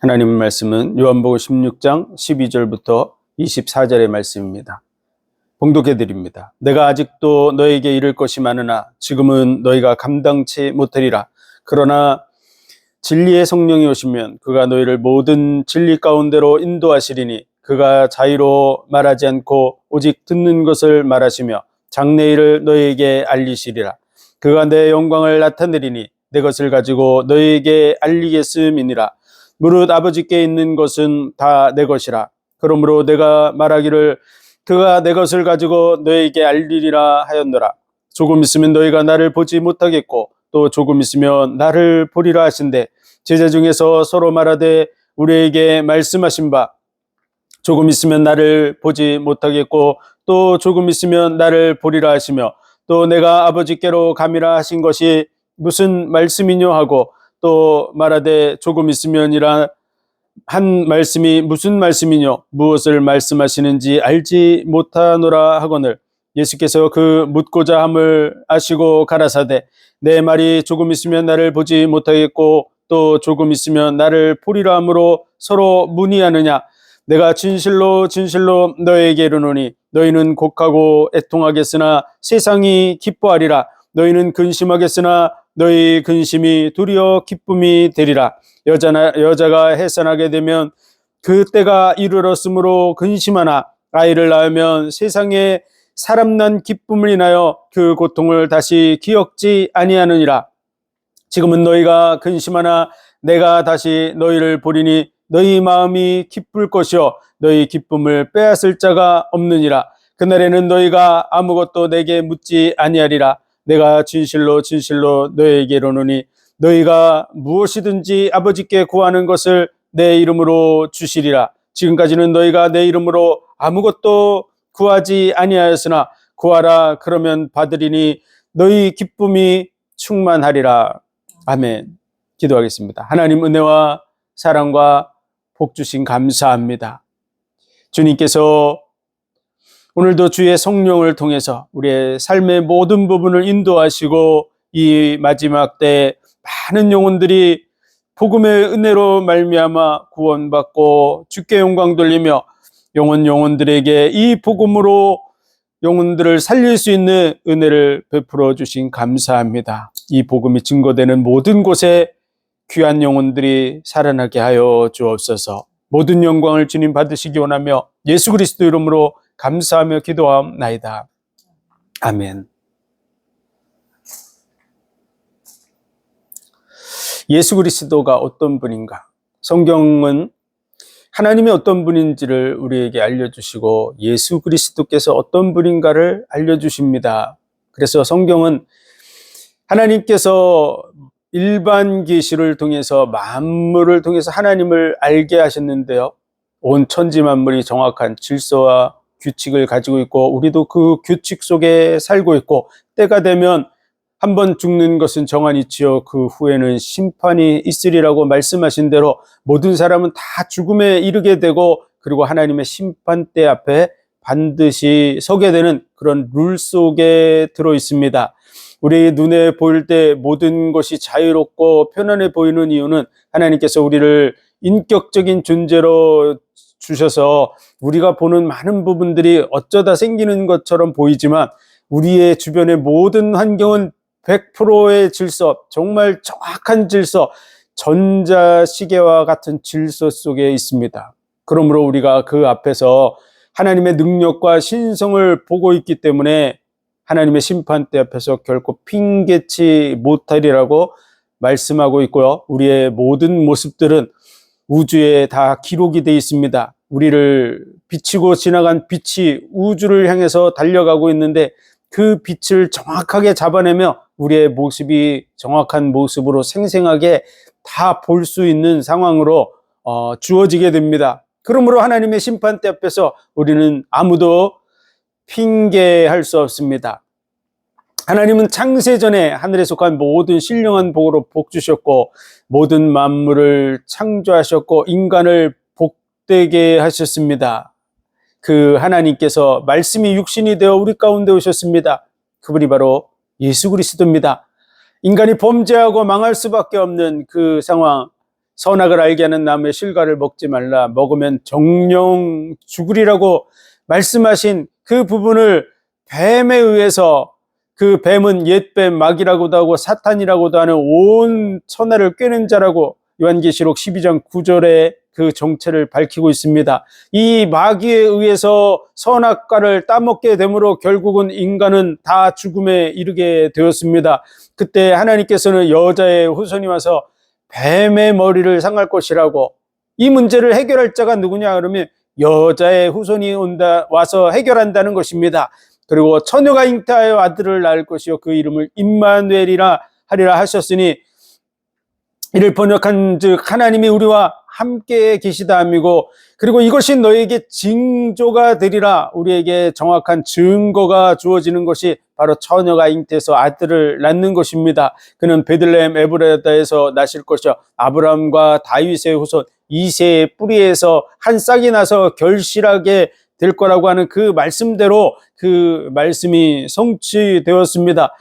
하나님의 말씀은 요한복음 16장 12절부터 24절의 말씀입니다. 봉독해 드립니다. 내가 아직도 너에게 이를 것이 많으나 지금은 너희가 감당치 못하리라. 그러나 진리의 성령이 오시면 그가 너희를 모든 진리 가운데로 인도하시리니 그가 자의로 말하지 않고 오직 듣는 것을 말하시며 장래일을 너희에게 알리시리라. 그가 내 영광을 나타내리니 내 것을 가지고 너희에게 알리겠음이니라. 무릇 아버지께 있는 것은 다 내 것이라. 그러므로 내가 말하기를 그가 내 것을 가지고 너희에게 알리리라 하였노라. 조금 있으면 너희가 나를 보지 못하겠고 또 조금 있으면 나를 보리라 하신대 제자 중에서 서로 말하되 우리에게 말씀하신 바 조금 있으면 나를 보지 못하겠고 또 조금 있으면 나를 보리라 하시며 또 내가 아버지께로 감이라 하신 것이 무슨 말씀이뇨 하고 또 말하되 조금 있으면이라 한 말씀이 무슨 말씀이뇨 무엇을 말씀하시는지 알지 못하노라 하거늘 예수께서 그 묻고자 함을 아시고 가라사대 내 말이 조금 있으면 나를 보지 못하겠고 또 조금 있으면 나를 보리라 함으로 서로 문의하느냐. 내가 진실로 진실로 너희에게 이르노니 너희는 곡하고 애통하겠으나 세상이 기뻐하리라. 너희는 근심하겠으나 너희 근심이 도리어 기쁨이 되리라. 여자가 해산하게 되면 그 때가 이르렀으므로 근심하나 아이를 낳으면 세상에 사람 난 기쁨을 인하여 그 고통을 다시 기억지 아니하느니라. 지금은 너희가 근심하나 내가 다시 너희를 보리니 너희 마음이 기쁠 것이요 너희 기쁨을 빼앗을 자가 없느니라. 그날에는 너희가 아무것도 내게 묻지 아니하리라. 내가 진실로 진실로 너희에게 이르노니 너희가 무엇이든지 아버지께 구하는 것을 내 이름으로 주시리라. 지금까지는 너희가 내 이름으로 아무것도 구하지 아니하였으나 구하라 그러면 받으리니 너희 기쁨이 충만하리라. 아멘. 기도하겠습니다. 하나님 은혜와 사랑과 복 주신 감사합니다. 주님께서 오늘도 주의 성령을 통해서 우리의 삶의 모든 부분을 인도하시고 이 마지막 때 많은 영혼들이 복음의 은혜로 말미암아 구원받고 주께 영광 돌리며 영혼들에게 이 복음으로 영혼들을 살릴 수 있는 은혜를 베풀어 주신 감사합니다. 이 복음이 증거되는 모든 곳에 귀한 영혼들이 살아나게 하여 주옵소서. 모든 영광을 주님 받으시기 원하며 예수 그리스도 이름으로 감사하며 기도하옵나이다. 아멘. 예수 그리스도가 어떤 분인가? 성경은 하나님이 어떤 분인지를 우리에게 알려주시고 예수 그리스도께서 어떤 분인가를 알려주십니다. 그래서 성경은 하나님께서 일반 계시를 통해서 만물을 통해서 하나님을 알게 하셨는데요. 온 천지 만물이 정확한 질서와 규칙을 가지고 있고 우리도 그 규칙 속에 살고 있고 때가 되면 한번 죽는 것은 정한이지요. 그 후에는 심판이 있으리라고 말씀하신 대로 모든 사람은 다 죽음에 이르게 되고 그리고 하나님의 심판대 앞에 반드시 서게 되는 그런 룰 속에 들어 있습니다. 우리 눈에 보일 때 모든 것이 자유롭고 편안해 보이는 이유는 하나님께서 우리를 인격적인 존재로 주셔서 우리가 보는 많은 부분들이 어쩌다 생기는 것처럼 보이지만 우리의 주변의 모든 환경은 100%의 질서, 정말 정확한 질서, 전자시계와 같은 질서 속에 있습니다. 그러므로 우리가 그 앞에서 하나님의 능력과 신성을 보고 있기 때문에 하나님의 심판대 앞에서 결코 핑계치 못하리라고 말씀하고 있고요. 우리의 모든 모습들은 우주에 다 기록이 되어 있습니다. 우리를 비치고 지나간 빛이 우주를 향해서 달려가고 있는데 그 빛을 정확하게 잡아내며 우리의 모습이 정확한 모습으로 생생하게 다 볼 수 있는 상황으로 주어지게 됩니다. 그러므로 하나님의 심판대 앞에서 우리는 아무도 핑계할 수 없습니다. 하나님은 창세전에 하늘에 속한 모든 신령한 복으로 복 주셨고 모든 만물을 창조하셨고 인간을 복되게 하셨습니다. 그 하나님께서 말씀이 육신이 되어 우리 가운데 오셨습니다. 그분이 바로 예수 그리스도입니다. 인간이 범죄하고 망할 수밖에 없는 그 상황 선악을 알게 하는 나무의 실과를 먹지 말라. 먹으면 정령 죽으리라고 말씀하신 그 부분을 뱀에 의해서, 그 뱀은 옛뱀, 마귀라고도 하고 사탄이라고도 하는 온 천하를 꿰는 자라고 요한계시록 12장 9절에 그 정체를 밝히고 있습니다. 이 마귀에 의해서 선악과를 따먹게 되므로 결국은 인간은 다 죽음에 이르게 되었습니다. 그때 하나님께서는 여자의 후손이 와서 뱀의 머리를 상할 것이라고, 이 문제를 해결할 자가 누구냐 그러면 여자의 후손이 와서 해결한다는 것입니다. 그리고 처녀가 잉태하여 아들을 낳을 것이요 그 이름을 임마누엘이라 하리라 하셨으니, 이를 번역한 즉 하나님이 우리와 함께 계시다 함이고, 그리고 이것이 너에게 징조가 되리라, 우리에게 정확한 증거가 주어지는 것이 바로 처녀가 잉태해서 아들을 낳는 것입니다. 그는 베들레헴 에브라다에서 나실 것이요 아브라함과 다윗의 후손 이새의 뿌리에서 한 싹이 나서 결실하게 될 거라고 하는 그 말씀대로 그 말씀이 성취되었습니다.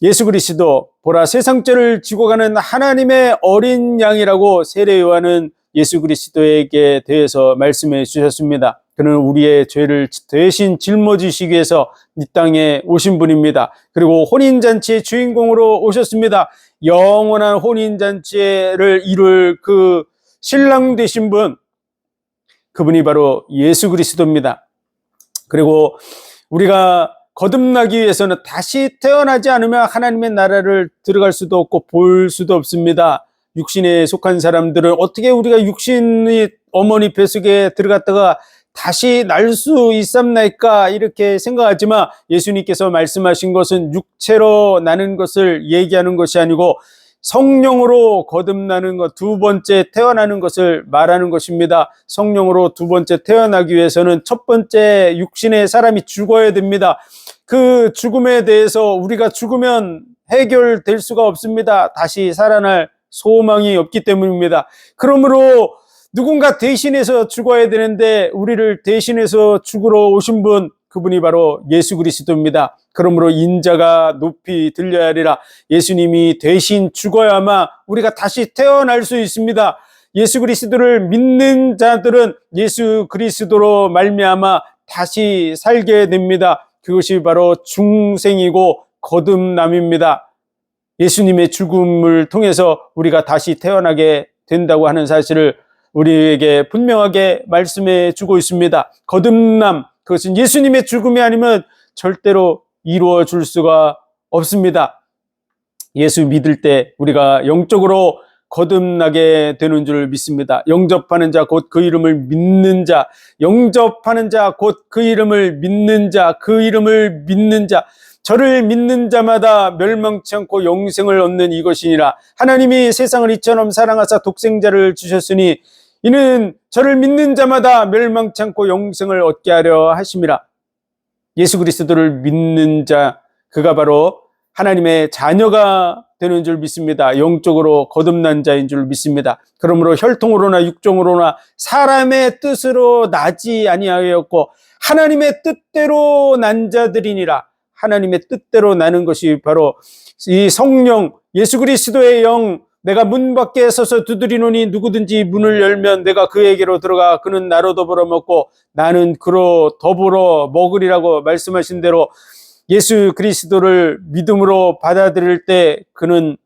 예수 그리스도 보라 세상 죄를 지고 가는 하나님의 어린 양이라고 세례 요한은 예수 그리스도에게 대해서 말씀해 주셨습니다. 그는 우리의 죄를 대신 짊어지시기 위해서 이 땅에 오신 분입니다. 그리고 혼인잔치의 주인공으로 오셨습니다. 영원한 혼인잔치를 이룰 그 신랑 되신 분, 그분이 바로 예수 그리스도입니다. 그리고 우리가 거듭나기 위해서는 다시 태어나지 않으면 하나님의 나라를 들어갈 수도 없고 볼 수도 없습니다. 육신에 속한 사람들은 어떻게 우리가 육신의 어머니 뱃속에 들어갔다가 다시 날 수 있습니까? 이렇게 생각하지만 예수님께서 말씀하신 것은 육체로 나는 것을 얘기하는 것이 아니고 성령으로 거듭나는 것, 두 번째 태어나는 것을 말하는 것입니다. 성령으로 두 번째 태어나기 위해서는 첫 번째 육신의 사람이 죽어야 됩니다. 그 죽음에 대해서 우리가 죽으면 해결될 수가 없습니다. 다시 살아날 소망이 없기 때문입니다. 그러므로 누군가 대신해서 죽어야 되는데 우리를 대신해서 죽으러 오신 분, 그분이 바로 예수 그리스도입니다. 그러므로 인자가 높이 들려야 하리라. 예수님이 대신 죽어야만 우리가 다시 태어날 수 있습니다. 예수 그리스도를 믿는 자들은 예수 그리스도로 말미암아 다시 살게 됩니다. 그것이 바로 중생이고 거듭남입니다. 예수님의 죽음을 통해서 우리가 다시 태어나게 된다고 하는 사실을 우리에게 분명하게 말씀해 주고 있습니다. 거듭남, 그것은 예수님의 죽음이 아니면 절대로 이루어질 수가 없습니다. 예수 믿을 때 우리가 영적으로 거듭나게 되는 줄 믿습니다. 영접하는 자 곧 그 이름을 믿는 자, 영접하는 자 곧 그 이름을 믿는 자, 그 이름을 믿는 자, 저를 믿는 자마다 멸망치 않고 영생을 얻는 이것이니라. 하나님이 세상을 이처럼 사랑하사 독생자를 주셨으니 이는 저를 믿는 자마다 멸망치 않고 영생을 얻게 하려 하심이라. 예수 그리스도를 믿는 자, 그가 바로 하나님의 자녀가 되는 줄 믿습니다. 영적으로 거듭난 자인 줄 믿습니다. 그러므로 혈통으로나 육종으로나 사람의 뜻으로 나지 아니하였고 하나님의 뜻대로 난 자들이니라. 하나님의 뜻대로 나는 것이 바로 이 성령, 예수 그리스도의 영, 내가 문 밖에 서서 두드리노니 누구든지 문을 열면 내가 그에게로 들어가 그는 나로 더불어 먹고 나는 그로 더불어 먹으리라고 말씀하신 대로 예수 그리스도를 믿음으로 받아들일 때 그는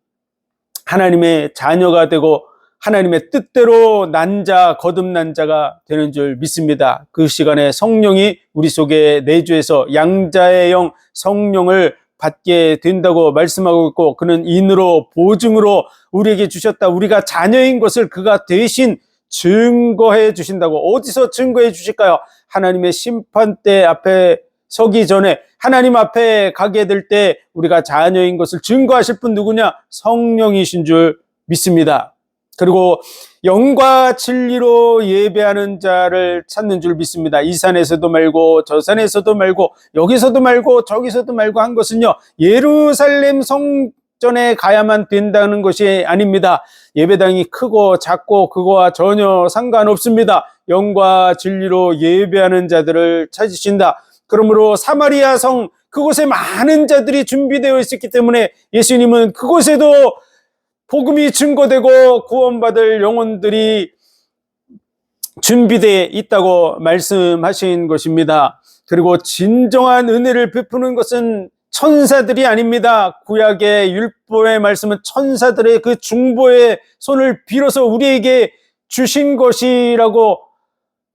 하나님의 자녀가 되고 하나님의 뜻대로 난 자, 거듭난 자가 되는 줄 믿습니다. 그 시간에 성령이 우리 속에 내주해서 양자의 영 성령을 받게 된다고 말씀하고 있고, 그는 인으로 보증으로 우리에게 주셨다. 우리가 자녀인 것을 그가 대신 증거해 주신다고. 어디서 증거해 주실까요? 하나님의 심판대 앞에 서기 전에 하나님 앞에 가게 될 때 우리가 자녀인 것을 증거하실 분 누구냐? 성령이신 줄 믿습니다. 그리고 영과 진리로 예배하는 자를 찾는 줄 믿습니다. 이 산에서도 말고 저 산에서도 말고 여기서도 말고 저기서도 말고 한 것은요, 예루살렘 성전에 가야만 된다는 것이 아닙니다. 예배당이 크고 작고 그거와 전혀 상관없습니다. 영과 진리로 예배하는 자들을 찾으신다. 그러므로 사마리아 성, 그곳에 많은 자들이 준비되어 있었기 때문에 예수님은 그곳에도 복음이 증거되고 구원받을 영혼들이 준비되어 있다고 말씀하신 것입니다. 그리고 진정한 은혜를 베푸는 것은 천사들이 아닙니다. 구약의 율법의 말씀은 천사들의 그 중보의 손을 빌어서 우리에게 주신 것이라고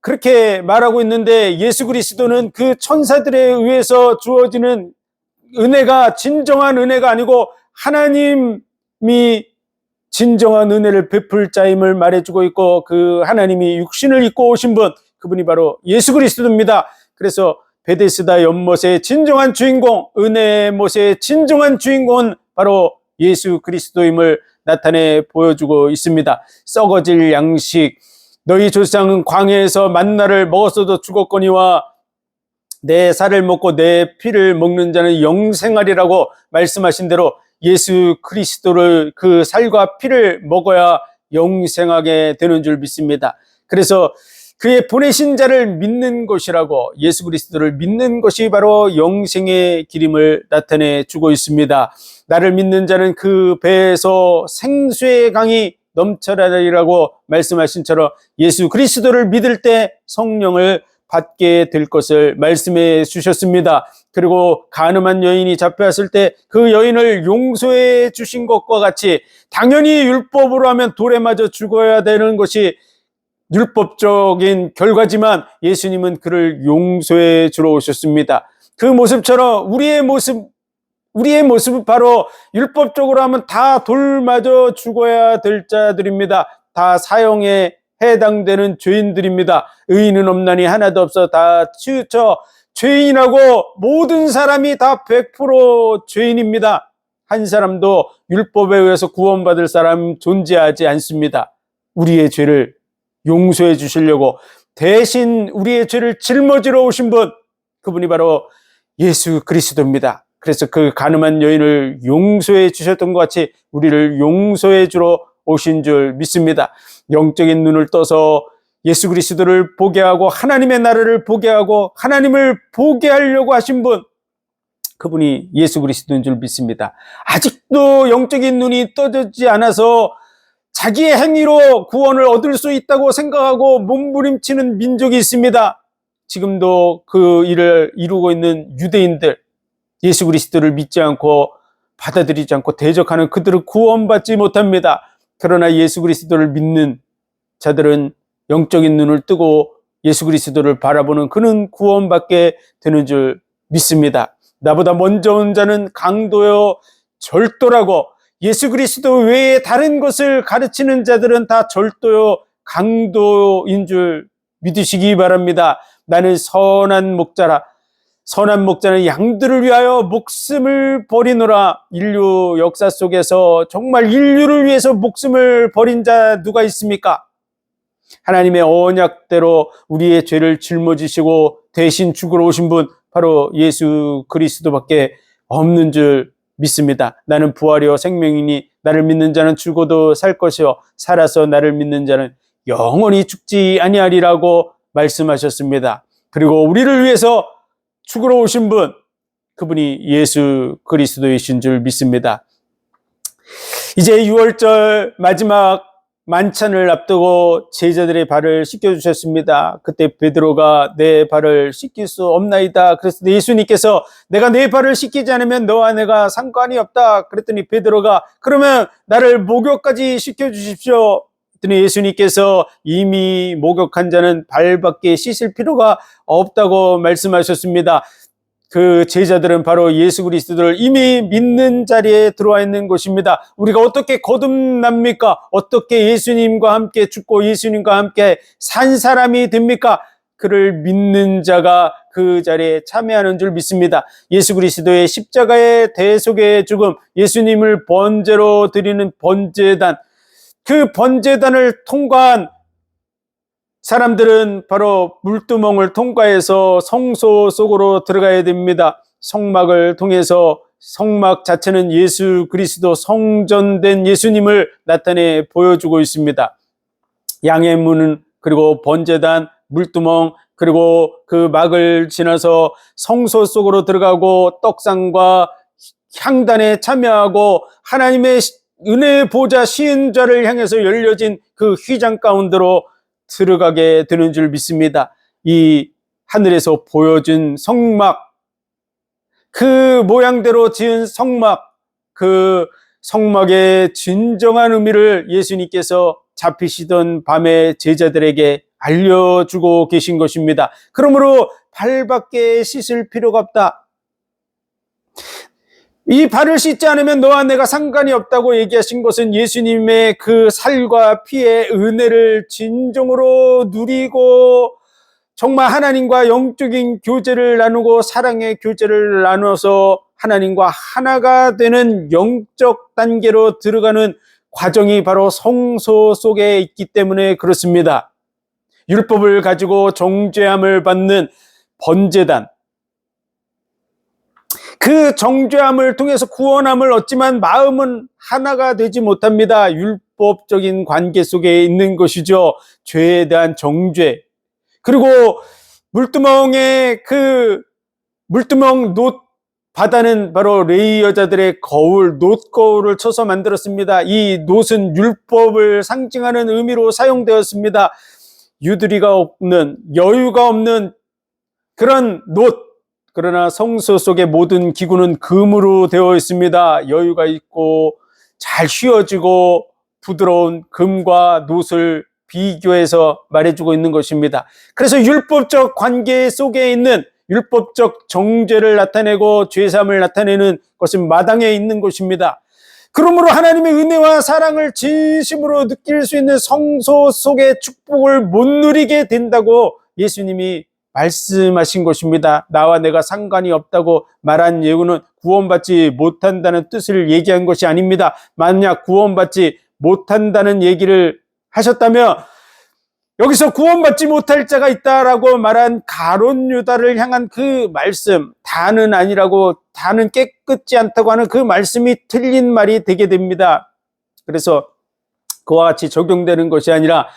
그렇게 말하고 있는데, 예수 그리스도는 그 천사들에 의해서 주어지는 은혜가 진정한 은혜가 아니고 하나님이 진정한 은혜를 베풀 자임을 말해주고 있고, 그 하나님이 육신을 입고 오신 분, 그분이 바로 예수 그리스도입니다. 그래서 베데스다 연못의 진정한 주인공, 은혜의 못의 진정한 주인공은 바로 예수 그리스도임을 나타내 보여주고 있습니다. 썩어질 양식, 너희 조상은 광야에서 만나를 먹었어도 죽었거니와 내 살을 먹고 내 피를 먹는 자는 영생하리라고 말씀하신 대로 예수 그리스도를, 그 살과 피를 먹어야 영생하게 되는 줄 믿습니다. 그래서 그의 보내신 자를 믿는 것이라고, 예수 그리스도를 믿는 것이 바로 영생의 길임을 나타내 주고 있습니다. 나를 믿는 자는 그 배에서 생수의 강이 넘쳐나리라고 말씀하신 처럼 예수 그리스도를 믿을 때 성령을 받게 될 것을 말씀해 주셨습니다. 그리고 가늠한 여인이 잡혀왔을 때 그 여인을 용서해 주신 것과 같이, 당연히 율법으로 하면 돌에 맞아 죽어야 되는 것이 율법적인 결과지만 예수님은 그를 용서해 주러 오셨습니다. 그 모습처럼 우리의 모습은 바로 율법적으로 하면 다 돌 맞아 죽어야 될 자들입니다. 다 사형에 해당되는 죄인들입니다. 의인은 없나니 하나도 없어 다 치우쳐 죄인하고 모든 사람이 다 100% 죄인입니다. 한 사람도 율법에 의해서 구원받을 사람 존재하지 않습니다. 우리의 죄를 용서해 주시려고 대신 우리의 죄를 짊어지러 오신 분, 그분이 바로 예수 그리스도입니다. 그래서 그 가늠한 여인을 용서해 주셨던 것 같이 우리를 용서해 주러 오신 줄 믿습니다. 영적인 눈을 떠서 예수 그리스도를 보게 하고 하나님의 나라를 보게 하고 하나님을 보게 하려고 하신 분, 그분이 예수 그리스도인 줄 믿습니다. 아직도 영적인 눈이 떠지지 않아서 자기의 행위로 구원을 얻을 수 있다고 생각하고 몸부림치는 민족이 있습니다. 지금도 그 일을 이루고 있는 유대인들, 예수 그리스도를 믿지 않고 받아들이지 않고 대적하는 그들은 구원받지 못합니다. 그러나 예수 그리스도를 믿는 자들은 영적인 눈을 뜨고 예수 그리스도를 바라보는 그는 구원받게 되는 줄 믿습니다. 나보다 먼저 온 자는 강도요 절도라고, 예수 그리스도 외에 다른 것을 가르치는 자들은 다 절도요 강도인 줄 믿으시기 바랍니다. 나는 선한 목자라. 선한 목자는 양들을 위하여 목숨을 버리노라. 인류 역사 속에서 정말 인류를 위해서 목숨을 버린 자 누가 있습니까? 하나님의 언약대로 우리의 죄를 짊어지시고 대신 죽으러 오신 분, 바로 예수 그리스도밖에 없는 줄 믿습니다. 나는 부활이요 생명이니 나를 믿는 자는 죽어도 살 것이요 살아서 나를 믿는 자는 영원히 죽지 아니하리라고 말씀하셨습니다. 그리고 우리를 위해서 죽으러 오신 분, 그분이 예수 그리스도이신 줄 믿습니다. 이제 6월절 마지막 만찬을 앞두고 제자들의 발을 씻겨주셨습니다. 그때 베드로가 내 발을 씻길 수 없나이다. 그래서 예수님께서 내가 내 발을 씻기지 않으면 너와 내가 상관이 없다. 그랬더니 베드로가 그러면 나를 목욕까지 씻겨주십시오. 그랬더니 예수님께서 이미 목욕한 자는 발밖에 씻을 필요가 없다고 말씀하셨습니다. 그 제자들은 바로 예수 그리스도를 이미 믿는 자리에 들어와 있는 것입니다. 우리가 어떻게 거듭납니까? 어떻게 예수님과 함께 죽고 예수님과 함께 산 사람이 됩니까? 그를 믿는 자가 그 자리에 참여하는 줄 믿습니다. 예수 그리스도의 십자가의 대속의 죽음, 예수님을 번제로 드리는 번제단, 그 번제단을 통과한 사람들은 바로 물두멍을 통과해서 성소 속으로 들어가야 됩니다. 성막을 통해서, 성막 자체는 예수 그리스도 성전된 예수님을 나타내 보여주고 있습니다. 양의 문은, 그리고 번제단, 물두멍, 그리고 그 막을 지나서 성소 속으로 들어가고 떡상과 향단에 참여하고 하나님의 은혜의 보좌 시은자를 향해서 열려진 그 휘장 가운데로 들어가게 되는 줄 믿습니다. 이 하늘에서 보여준 성막, 그 모양대로 지은 성막, 그 성막의 진정한 의미를 예수님께서 잡히시던 밤에 제자들에게 알려주고 계신 것입니다. 그러므로 발밖에 씻을 필요가 없다. 이 발을 씻지 않으면 너와 내가 상관이 없다고 얘기하신 것은 예수님의 그 살과 피의 은혜를 진정으로 누리고 정말 하나님과 영적인 교제를 나누고 사랑의 교제를 나눠서 하나님과 하나가 되는 영적 단계로 들어가는 과정이 바로 성소 속에 있기 때문에 그렇습니다. 율법을 가지고 정죄함을 받는 번제단, 그 정죄함을 통해서 구원함을 얻지만 마음은 하나가 되지 못합니다. 율법적인 관계 속에 있는 것이죠. 죄에 대한 정죄. 그리고 물두멍에 그 물두멍 놋 바다는 바로 레위 여자들의 거울, 놋거울을 쳐서 만들었습니다. 이 놋은 율법을 상징하는 의미로 사용되었습니다. 유두리가 없는, 여유가 없는 그런 놋. 그러나 성소 속의 모든 기구는 금으로 되어 있습니다. 여유가 있고 잘 휘어지고 부드러운 금과 놋을 비교해서 말해주고 있는 것입니다. 그래서 율법적 관계 속에 있는 율법적 정죄를 나타내고 죄사함을 나타내는 것은 마당에 있는 것입니다. 그러므로 하나님의 은혜와 사랑을 진심으로 느낄 수 있는 성소 속의 축복을 못 누리게 된다고 예수님이 말씀하신 것입니다. 나와 내가 상관이 없다고 말한 예우는 구원받지 못한다는 뜻을 얘기한 것이 아닙니다. 만약 구원받지 못한다는 얘기를 하셨다면 여기서 구원받지 못할 자가 있다라고 말한 가룟 유다를 향한 그 말씀, 다는 아니라고, 다는 깨끗지 않다고 하는 그 말씀이 틀린 말이 되게 됩니다. 그래서 그와 같이 적용되는 것이 아니라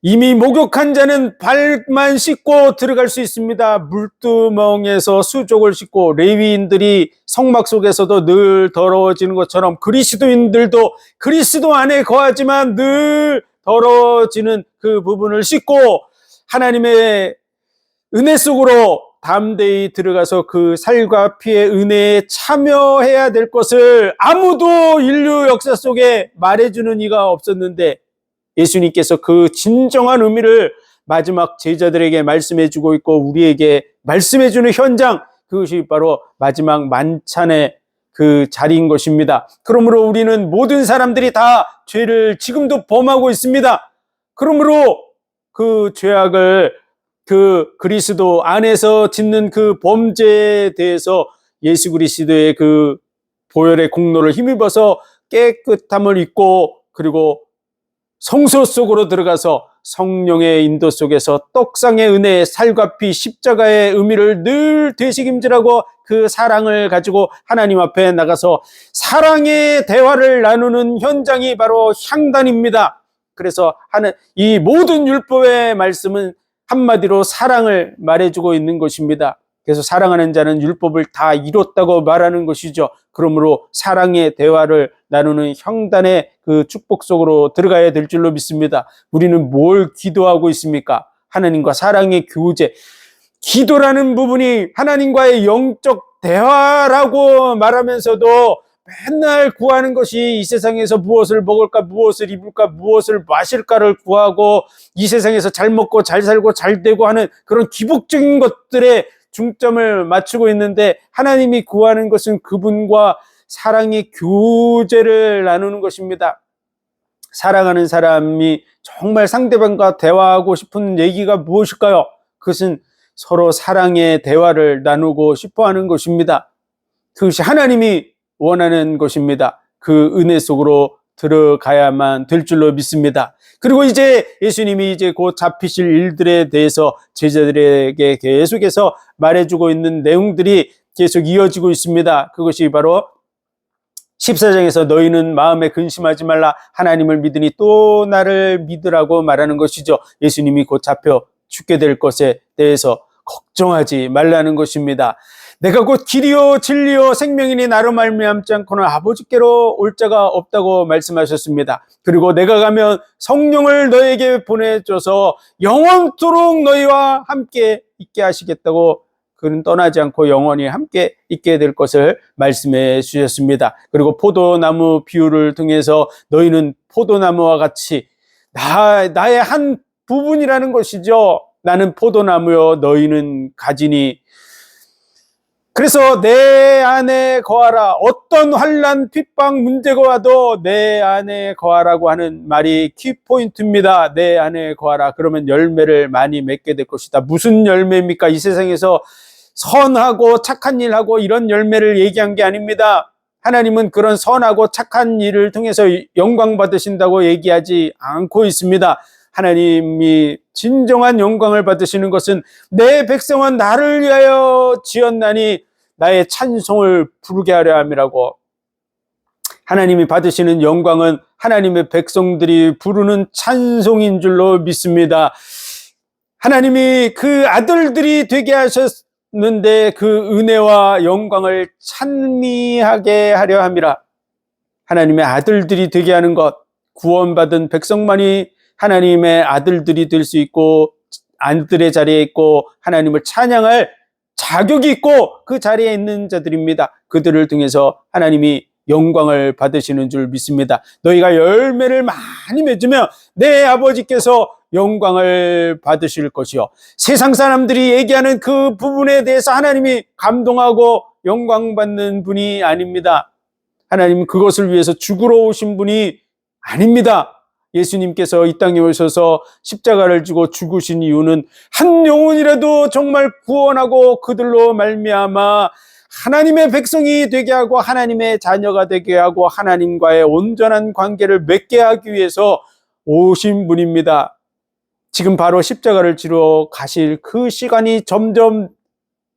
이미 목욕한 자는 발만 씻고 들어갈 수 있습니다. 물두멍에서 수족을 씻고 레위인들이 성막 속에서도 늘 더러워지는 것처럼 그리스도인들도 그리스도 안에 거하지만 늘 더러워지는 그 부분을 씻고 하나님의 은혜 속으로 담대히 들어가서 그 살과 피의 은혜에 참여해야 될 것을 아무도 인류 역사 속에 말해주는 이가 없었는데 예수님께서 그 진정한 의미를 마지막 제자들에게 말씀해주고 있고 우리에게 말씀해주는 현장, 그것이 바로 마지막 만찬의 그 자리인 것입니다. 그러므로 우리는 모든 사람들이 다 죄를 지금도 범하고 있습니다. 그러므로 그 죄악을 그 그리스도 안에서 짓는 그 범죄에 대해서 예수 그리스도의 그 보혈의 공로를 힘입어서 깨끗함을 입고 그리고 성소 속으로 들어가서 성령의 인도 속에서 떡상의 은혜, 살과 피, 십자가의 의미를 늘 되새김질하고 그 사랑을 가지고 하나님 앞에 나가서 사랑의 대화를 나누는 현장이 바로 향단입니다. 그래서 하는 이 모든 율법의 말씀은 한마디로 사랑을 말해주고 있는 것입니다. 그래서 사랑하는 자는 율법을 다 이뤘다고 말하는 것이죠. 그러므로 사랑의 대화를 나누는 형단의 그 축복 속으로 들어가야 될 줄로 믿습니다. 우리는 뭘 기도하고 있습니까? 하나님과 사랑의 교제. 기도라는 부분이 하나님과의 영적 대화라고 말하면서도 맨날 구하는 것이 이 세상에서 무엇을 먹을까, 무엇을 입을까, 무엇을 마실까를 구하고 이 세상에서 잘 먹고 잘 살고 잘 되고 하는 그런 기복적인 것들에 중점을 맞추고 있는데 하나님이 구하는 것은 그분과 사랑의 교제를 나누는 것입니다. 사랑하는 사람이 정말 상대방과 대화하고 싶은 얘기가 무엇일까요? 그것은 서로 사랑의 대화를 나누고 싶어 하는 것입니다. 그것이 하나님이 원하는 것입니다. 그 은혜 속으로 들어가야만 될 줄로 믿습니다. 그리고 이제 예수님이 이제 곧 잡히실 일들에 대해서 제자들에게 계속해서 말해주고 있는 내용들이 계속 이어지고 있습니다. 그것이 바로 14장에서 너희는 마음에 근심하지 말라 하나님을 믿으니 또 나를 믿으라고 말하는 것이죠. 예수님이 곧 잡혀 죽게 될 것에 대해서 걱정하지 말라는 것입니다. 내가 곧 길이요 진리요 생명이니 나로 말미암지 않고는 아버지께로 올 자가 없다고 말씀하셨습니다. 그리고 내가 가면 성령을 너에게 보내줘서 영원토록 너희와 함께 있게 하시겠다고, 그는 떠나지 않고 영원히 함께 있게 될 것을 말씀해 주셨습니다. 그리고 포도나무 비유를 통해서 너희는 포도나무와 같이 나의 한 부분이라는 것이죠. 나는 포도나무요 너희는 가지니, 그래서 내 안에 거하라. 어떤 환난, 핍박, 문제가 와도 내 안에 거하라고 하는 말이 키포인트입니다. 내 안에 거하라. 그러면 열매를 많이 맺게 될 것이다. 무슨 열매입니까? 이 세상에서 선하고 착한 일하고 이런 열매를 얘기한 게 아닙니다. 하나님은 그런 선하고 착한 일을 통해서 영광 받으신다고 얘기하지 않고 있습니다. 하나님이 진정한 영광을 받으시는 것은 내 백성은 나를 위하여 지었나니 나의 찬송을 부르게 하려 함이라고. 하나님이 받으시는 영광은 하나님의 백성들이 부르는 찬송인 줄로 믿습니다. 하나님이 그 아들들이 되게 하셨는데 그 은혜와 영광을 찬미하게 하려 함이라. 하나님의 아들들이 되게 하는 것, 구원받은 백성만이 하나님의 아들들이 될 수 있고 아들의 자리에 있고 하나님을 찬양할 자격이 있고 그 자리에 있는 자들입니다. 그들을 통해서 하나님이 영광을 받으시는 줄 믿습니다. 너희가 열매를 많이 맺으면 내 아버지께서 영광을 받으실 것이요. 세상 사람들이 얘기하는 그 부분에 대해서 하나님이 감동하고 영광 받는 분이 아닙니다. 하나님은 그것을 위해서 죽으러 오신 분이 아닙니다. 예수님께서 이 땅에 오셔서 십자가를 지고 죽으신 이유는 한 영혼이라도 정말 구원하고 그들로 말미암아 하나님의 백성이 되게 하고 하나님의 자녀가 되게 하고 하나님과의 온전한 관계를 맺게 하기 위해서 오신 분입니다. 지금 바로 십자가를 지러 가실 그 시간이 점점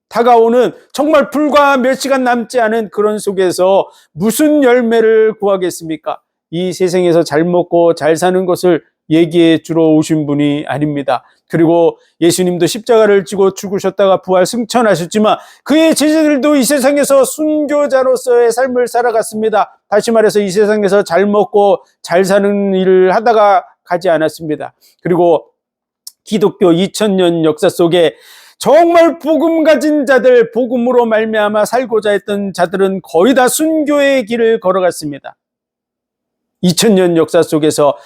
다가오는, 정말 불과 몇 시간 남지 않은 그런 속에서 무슨 열매를 구하겠습니까? 이 세상에서 잘 먹고 잘 사는 것을 얘기해 주러 오신 분이 아닙니다. 그리고 예수님도 십자가를 지고 죽으셨다가 부활 승천하셨지만 그의 제자들도 이 세상에서 순교자로서의 삶을 살아갔습니다. 다시 말해서 이 세상에서 잘 먹고 잘 사는 일을 하다가 가지 않았습니다. 그리고 기독교 2000년 역사 속에 정말 복음 가진 자들, 복음으로 말미암아 살고자 했던 자들은 거의 다 순교의 길을 걸어갔습니다. 2000년 역사 속에서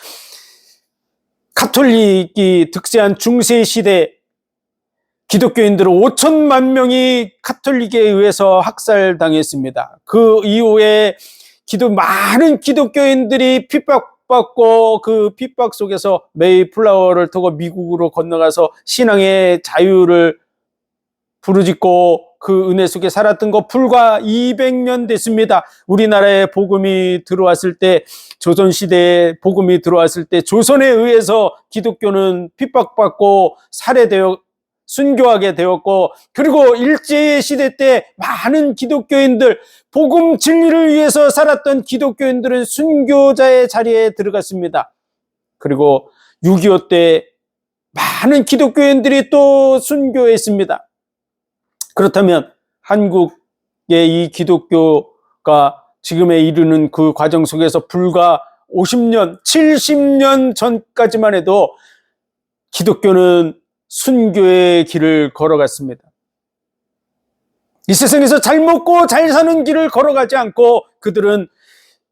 가톨릭이 득세한 중세 시대 기독교인들은 5천만 명이 가톨릭에 의해서 학살당했습니다. 그 이후에 많은 기독교인들이 핍박받고 그 핍박 속에서 메이플라워를 타고 미국으로 건너가서 신앙의 자유를 부르짖고 그 은혜 속에 살았던 거 불과 200년 됐습니다. 우리나라에 복음이 들어왔을 때, 조선시대에 복음이 들어왔을 때 조선에 의해서 기독교는 핍박받고 살해되어 순교하게 되었고, 그리고 일제시대 때 많은 기독교인들, 복음 진리를 위해서 살았던 기독교인들은 순교자의 자리에 들어갔습니다. 그리고 6.25 때 많은 기독교인들이 또 순교했습니다. 그렇다면 한국의 이 기독교가 지금에 이르는 그 과정 속에서 불과 50년, 70년 전까지만 해도 기독교는 순교의 길을 걸어갔습니다. 이 세상에서 잘 먹고 잘 사는 길을 걸어가지 않고 그들은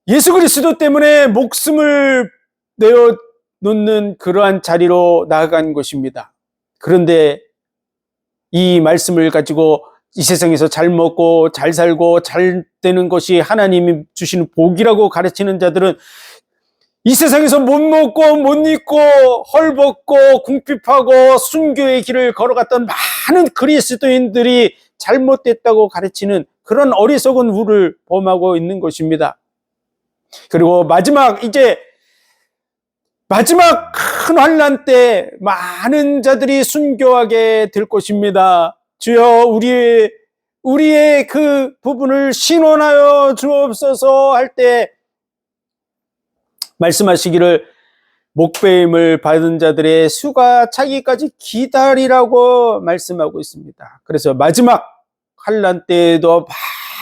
예수 그리스도 때문에 목숨을 내어놓는 그러한 자리로 나아간 것입니다. 그런데 이 말씀을 가지고 이 세상에서 잘 먹고 잘 살고 잘 되는 것이 하나님이 주시는 복이라고 가르치는 자들은 이 세상에서 못 먹고 못 입고 헐벗고 궁핍하고 순교의 길을 걸어갔던 많은 그리스도인들이 잘못됐다고 가르치는 그런 어리석은 우를 범하고 있는 것입니다. 그리고 마지막 큰 환난 때 많은 자들이 순교하게 될 것입니다. 주여 우리의 그 부분을 신원하여 주옵소서 할 때 말씀하시기를 목배임을 받은 자들의 수가 차기까지 기다리라고 말씀하고 있습니다. 그래서 마지막 환난 때에도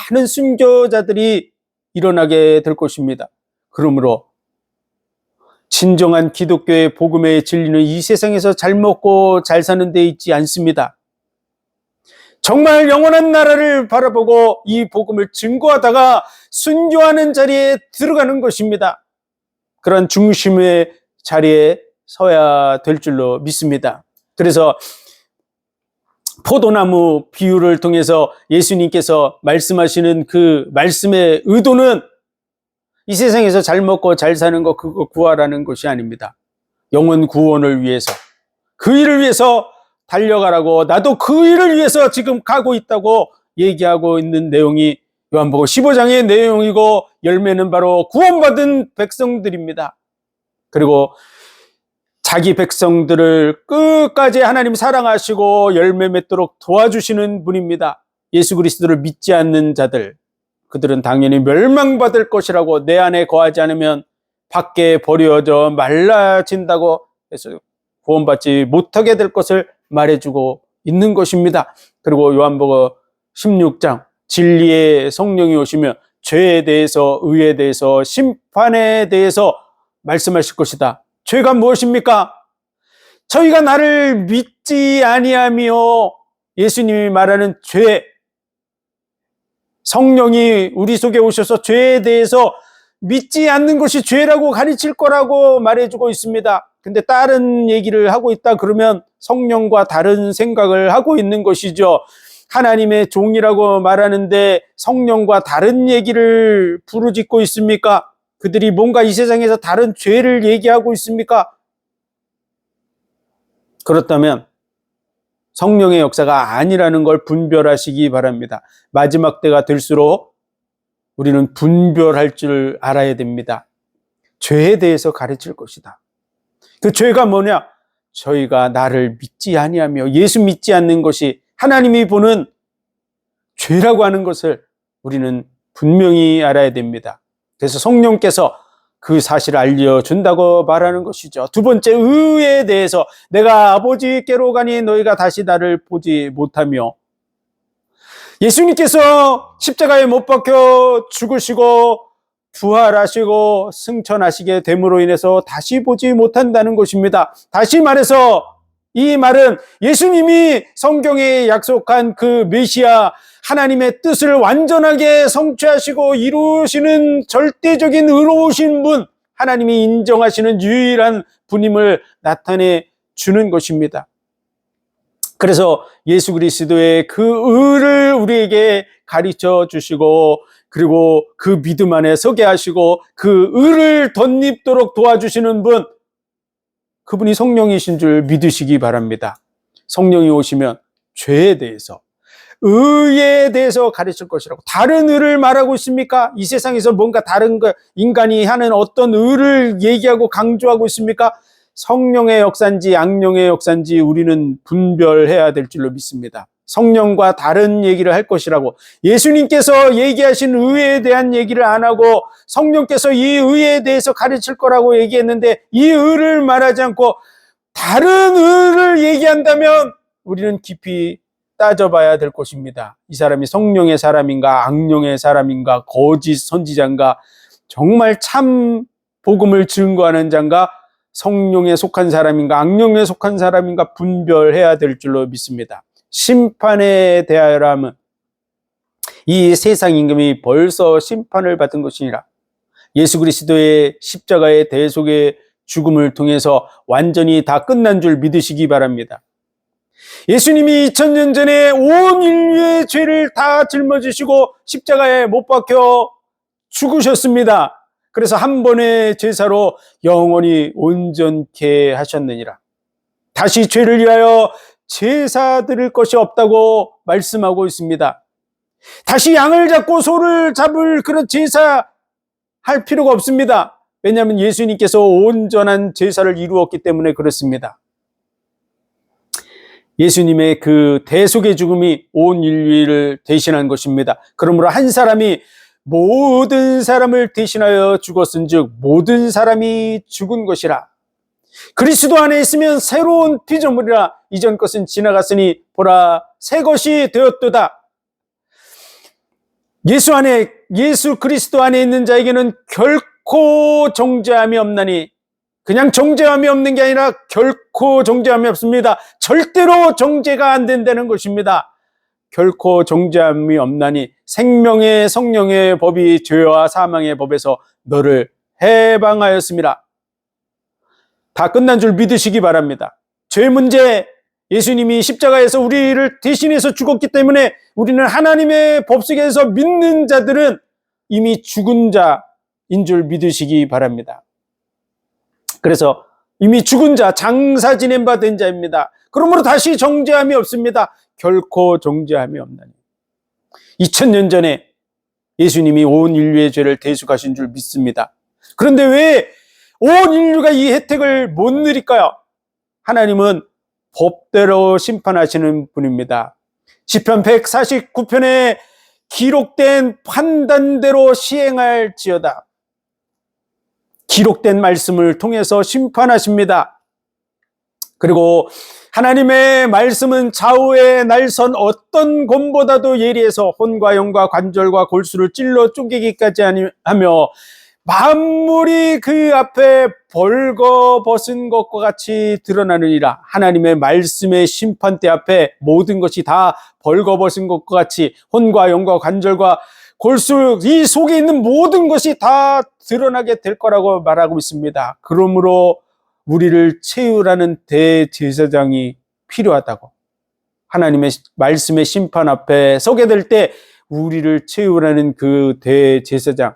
많은 순교자들이 일어나게 될 것입니다. 그러므로 진정한 기독교의 복음의 진리는 이 세상에서 잘 먹고 잘 사는 데 있지 않습니다. 정말 영원한 나라를 바라보고 이 복음을 증거하다가 순교하는 자리에 들어가는 것입니다. 그런 중심의 자리에 서야 될 줄로 믿습니다. 그래서 포도나무 비유를 통해서 예수님께서 말씀하시는 그 말씀의 의도는 이 세상에서 잘 먹고 잘 사는 거 그거 구하라는 것이 아닙니다. 영혼 구원을 위해서, 그 일을 위해서 달려가라고, 나도 그 일을 위해서 지금 가고 있다고 얘기하고 있는 내용이 요한복음 15장의 내용이고, 열매는 바로 구원받은 백성들입니다. 그리고 자기 백성들을 끝까지 하나님 사랑하시고 열매 맺도록 도와주시는 분입니다. 예수 그리스도를 믿지 않는 자들, 그들은 당연히 멸망받을 것이라고, 내 안에 거하지 않으면 밖에 버려져 말라진다고 해서 구원받지 못하게 될 것을 말해주고 있는 것입니다. 그리고 요한복음 16장, 진리의 성령이 오시면 죄에 대해서, 의에 대해서, 심판에 대해서 말씀하실 것이다. 죄가 무엇입니까? 저희가 나를 믿지 아니하며, 예수님이 말하는 죄, 성령이 우리 속에 오셔서 죄에 대해서 믿지 않는 것이 죄라고 가르칠 거라고 말해주고 있습니다. 근데 다른 얘기를 하고 있다 그러면 성령과 다른 생각을 하고 있는 것이죠. 하나님의 종이라고 말하는데 성령과 다른 얘기를 부르짖고 있습니까? 그들이 뭔가 이 세상에서 다른 죄를 얘기하고 있습니까? 그렇다면 성령의 역사가 아니라는 걸 분별하시기 바랍니다. 마지막 때가 될수록 우리는 분별할 줄 알아야 됩니다. 죄에 대해서 가르칠 것이다. 그 죄가 뭐냐? 저희가 나를 믿지 아니하며, 예수 믿지 않는 것이 하나님이 보는 죄라고 하는 것을 우리는 분명히 알아야 됩니다. 그래서 성령께서 그 사실을 알려준다고 말하는 것이죠. 두 번째, 의에 대해서, 내가 아버지께로 가니 너희가 다시 나를 보지 못하며, 예수님께서 십자가에 못 박혀 죽으시고 부활하시고 승천하시게 됨으로 인해서 다시 보지 못한다는 것입니다. 다시 말해서 이 말은 예수님이 성경에 약속한 그 메시아, 하나님의 뜻을 완전하게 성취하시고 이루시는 절대적인 의로우신 분, 하나님이 인정하시는 유일한 분임을 나타내 주는 것입니다. 그래서 예수 그리스도의 그 의를 우리에게 가르쳐 주시고, 그리고 그 믿음 안에 서게 하시고 그 의를 덧입도록 도와주시는 분, 그분이 성령이신 줄 믿으시기 바랍니다. 성령이 오시면 죄에 대해서, 의에 대해서 가르칠 것이라고. 다른 의를 말하고 있습니까? 이 세상에서 뭔가 다른 거, 인간이 하는 어떤 의를 얘기하고 강조하고 있습니까? 성령의 역사인지 악령의 역사인지 우리는 분별해야 될 줄로 믿습니다. 성령과 다른 얘기를 할 것이라고. 예수님께서 얘기하신 의에 대한 얘기를 안 하고 성령께서 이 의에 대해서 가르칠 거라고 얘기했는데, 이 의를 말하지 않고 다른 의를 얘기한다면 우리는 깊이 따져봐야 될 것입니다. 이 사람이 성령의 사람인가, 악령의 사람인가, 거짓 선지자인가, 정말 참 복음을 증거하는 자인가, 성령에 속한 사람인가, 악령에 속한 사람인가 분별해야 될 줄로 믿습니다. 심판에 대하여라면 이 세상 임금이 벌써 심판을 받은 것이니라. 예수 그리스도의 십자가의 대속의 죽음을 통해서 완전히 다 끝난 줄 믿으시기 바랍니다. 예수님이 2000년 전에 온 인류의 죄를 다 짊어지시고 십자가에 못 박혀 죽으셨습니다. 그래서 한 번의 제사로 영원히 온전케 하셨느니라. 다시 죄를 위하여 제사 드릴 것이 없다고 말씀하고 있습니다. 다시 양을 잡고 소를 잡을 그런 제사 할 필요가 없습니다. 왜냐하면 예수님께서 온전한 제사를 이루었기 때문에 그렇습니다. 예수님의 그 대속의 죽음이 온 인류를 대신한 것입니다. 그러므로 한 사람이 모든 사람을 대신하여 죽었은즉 모든 사람이 죽은 것이라. 그리스도 안에 있으면 새로운 피조물이라. 이전 것은 지나갔으니 보라 새 것이 되었도다. 예수 그리스도 안에 있는 자에게는 결코 정죄함이 없나니, 그냥 정죄함이 없는 게 아니라 결코 정죄함이 없습니다. 절대로 정죄가 안 된다는 것입니다. 결코 정죄함이 없나니 생명의 성령의 법이 죄와 사망의 법에서 너를 해방하였습니다. 다 끝난 줄 믿으시기 바랍니다. 죄 문제, 예수님이 십자가에서 우리를 대신해서 죽었기 때문에 우리는 하나님의 법 속에서 믿는 자들은 이미 죽은 자인 줄 믿으시기 바랍니다. 그래서 이미 죽은 자, 장사 지낸 바 된 자입니다. 그러므로 다시 정죄함이 없습니다. 결코 정죄함이 없나니. 2000년 전에 예수님이 온 인류의 죄를 대속하신 줄 믿습니다. 그런데 왜 온 인류가 이 혜택을 못 누릴까요? 하나님은 법대로 심판하시는 분입니다. 시편 149편에 기록된 판단대로 시행할지어다. 기록된 말씀을 통해서 심판하십니다. 그리고 하나님의 말씀은 좌우의 날선 어떤 곰보다도 예리해서 혼과 영과 관절과 골수를 찔러 쪼개기까지 하며 만물이 그 앞에 벌거벗은 것과 같이 드러나느니라. 하나님의 말씀의 심판대 앞에 모든 것이 다 벌거벗은 것과 같이 혼과 영과 관절과 골수, 이 속에 있는 모든 것이 다 드러나게 될 거라고 말하고 있습니다. 그러므로 우리를 채우라는 대제사장이 필요하다고. 하나님의 말씀의 심판 앞에 서게 될 때 우리를 채우라는 그 대제사장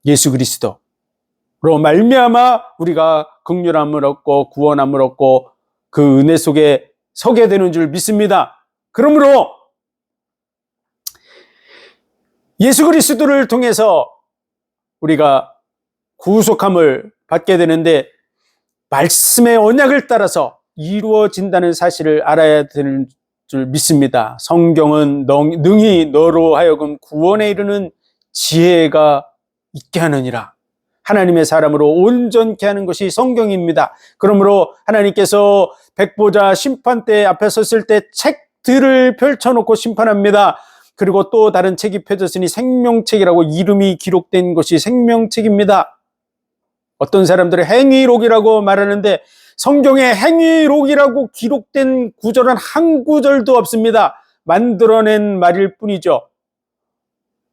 예수 그리스도로 말미암아 우리가 긍휼함을 얻고 구원함을 얻고 그 은혜 속에 서게 되는 줄 믿습니다. 그러므로 예수 그리스도를 통해서 우리가 구속함을 받게 되는데 말씀의 언약을 따라서 이루어진다는 사실을 알아야 되는 줄 믿습니다. 성경은 능히 너로 하여금 구원에 이르는 지혜가 있게 하느니라. 하나님의 사람으로 온전케 하는 것이 성경입니다. 그러므로 하나님께서 백보자 심판대 앞에 섰을 때 책들을 펼쳐놓고 심판합니다. 그리고 또 다른 책이 펴졌으니 생명책이라고 이름이 기록된 것이 생명책입니다. 어떤 사람들은 행위록이라고 말하는데 성경에 행위록이라고 기록된 구절은 한 구절도 없습니다. 만들어낸 말일 뿐이죠.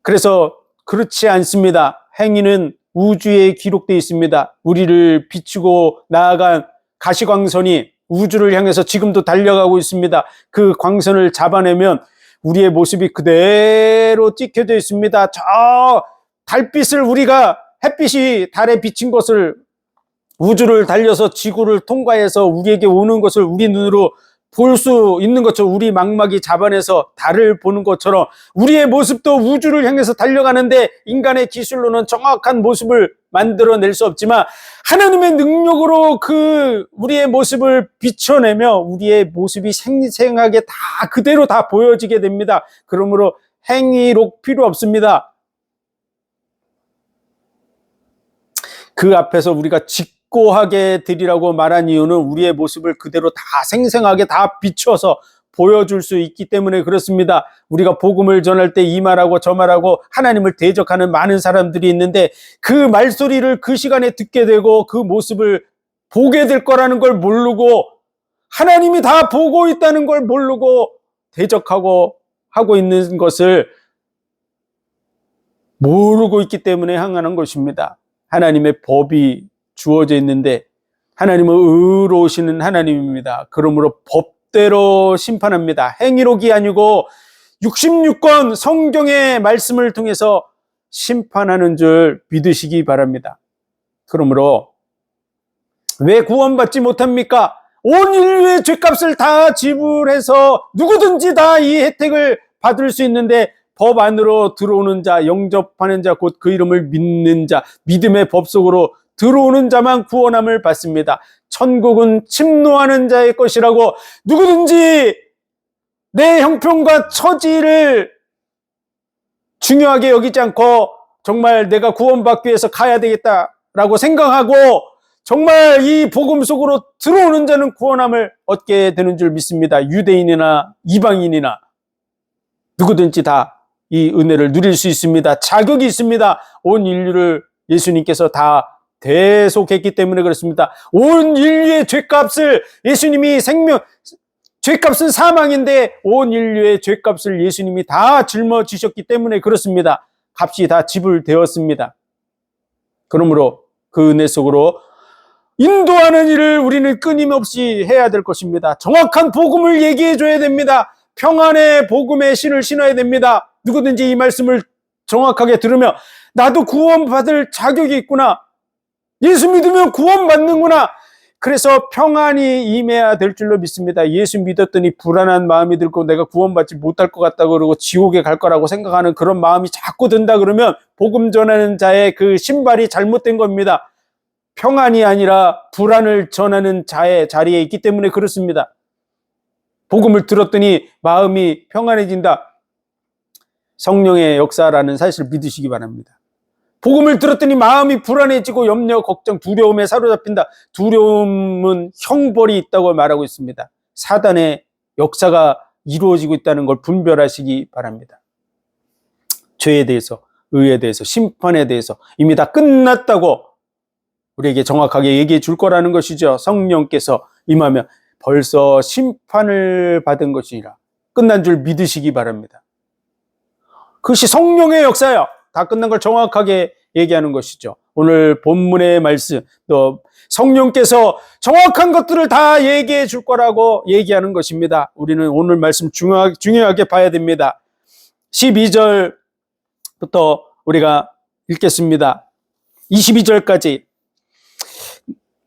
그래서 그렇지 않습니다. 행위는 우주에 기록되어 있습니다. 우리를 비추고 나아간 가시광선이 우주를 향해서 지금도 달려가고 있습니다. 그 광선을 잡아내면 우리의 모습이 그대로 찍혀져 있습니다. 저 달빛을 우리가 햇빛이 달에 비친 것을 우주를 달려서 지구를 통과해서 우리에게 오는 것을 우리 눈으로 볼 수 있는 것처럼 우리 망막이 잡아내서 달을 보는 것처럼 우리의 모습도 우주를 향해서 달려가는데 인간의 기술로는 정확한 모습을 만들어낼 수 없지만 하나님의 능력으로 그 우리의 모습을 비춰내며 우리의 모습이 생생하게 다 그대로 다 보여지게 됩니다. 그러므로 행위록 필요 없습니다. 그 앞에서 우리가 고하게 드리라고 말한 이유는 우리의 모습을 그대로 다 생생하게 다 비춰서 보여줄 수 있기 때문에 그렇습니다. 우리가 복음을 전할 때 이 말하고 저 말하고 하나님을 대적하는 많은 사람들이 있는데 그 말소리를 그 시간에 듣게 되고 그 모습을 보게 될 거라는 걸 모르고 하나님이 다 보고 있다는 걸 모르고 대적하고 하고 있는 것을 모르고 있기 때문에 항하는 것입니다. 하나님의 법이 주어져 있는데 하나님은 의로우시는 하나님입니다. 그러므로 법대로 심판합니다. 행위록이 아니고 66권 성경의 말씀을 통해서 심판하는 줄 믿으시기 바랍니다. 그러므로 왜 구원받지 못합니까? 온 인류의 죄값을 다 지불해서 누구든지 다 이 혜택을 받을 수 있는데 법 안으로 들어오는 자, 영접하는 자, 곧 그 이름을 믿는 자, 믿음의 법 속으로 들어오는 자만 구원함을 받습니다. 천국은 침노하는 자의 것이라고 누구든지 내 형편과 처지를 중요하게 여기지 않고 정말 내가 구원받기 위해서 가야 되겠다라고 생각하고 정말 이 복음 속으로 들어오는 자는 구원함을 얻게 되는 줄 믿습니다. 유대인이나 이방인이나 누구든지 다 이 은혜를 누릴 수 있습니다. 자격이 있습니다. 온 인류를 예수님께서 다 대속했기 때문에 그렇습니다. 온 인류의 죄값을 예수님이 죄값은 사망인데 온 인류의 죄값을 예수님이 다 짊어지셨기 때문에 그렇습니다. 값이 다 지불되었습니다. 그러므로 그 은혜 속으로 인도하는 일을 우리는 끊임없이 해야 될 것입니다. 정확한 복음을 얘기해 줘야 됩니다. 평안의 복음의 신을 신어야 됩니다. 누구든지 이 말씀을 정확하게 들으며 나도 구원받을 자격이 있구나. 예수 믿으면 구원받는구나. 그래서 평안이 임해야 될 줄로 믿습니다. 예수 믿었더니 불안한 마음이 들고 내가 구원받지 못할 것 같다 그러고 지옥에 갈 거라고 생각하는 그런 마음이 자꾸 든다 그러면 복음 전하는 자의 그 신발이 잘못된 겁니다. 평안이 아니라 불안을 전하는 자의 자리에 있기 때문에 그렇습니다. 복음을 들었더니 마음이 평안해진다. 성령의 역사라는 사실을 믿으시기 바랍니다. 복음을 들었더니 마음이 불안해지고 염려, 걱정, 두려움에 사로잡힌다. 두려움은 형벌이 있다고 말하고 있습니다. 사단의 역사가 이루어지고 있다는 걸 분별하시기 바랍니다. 죄에 대해서, 의에 대해서, 심판에 대해서 이미 다 끝났다고 우리에게 정확하게 얘기해 줄 거라는 것이죠. 성령께서 임하면 벌써 심판을 받은 것이라 끝난 줄 믿으시기 바랍니다. 그것이 성령의 역사예요. 다 끝난 걸 정확하게 얘기하는 것이죠. 오늘 본문의 말씀, 또 성령께서 정확한 것들을 다 얘기해 줄 거라고 얘기하는 것입니다. 우리는 오늘 말씀 중요하게 봐야 됩니다. 12절부터 우리가 읽겠습니다. 22절까지.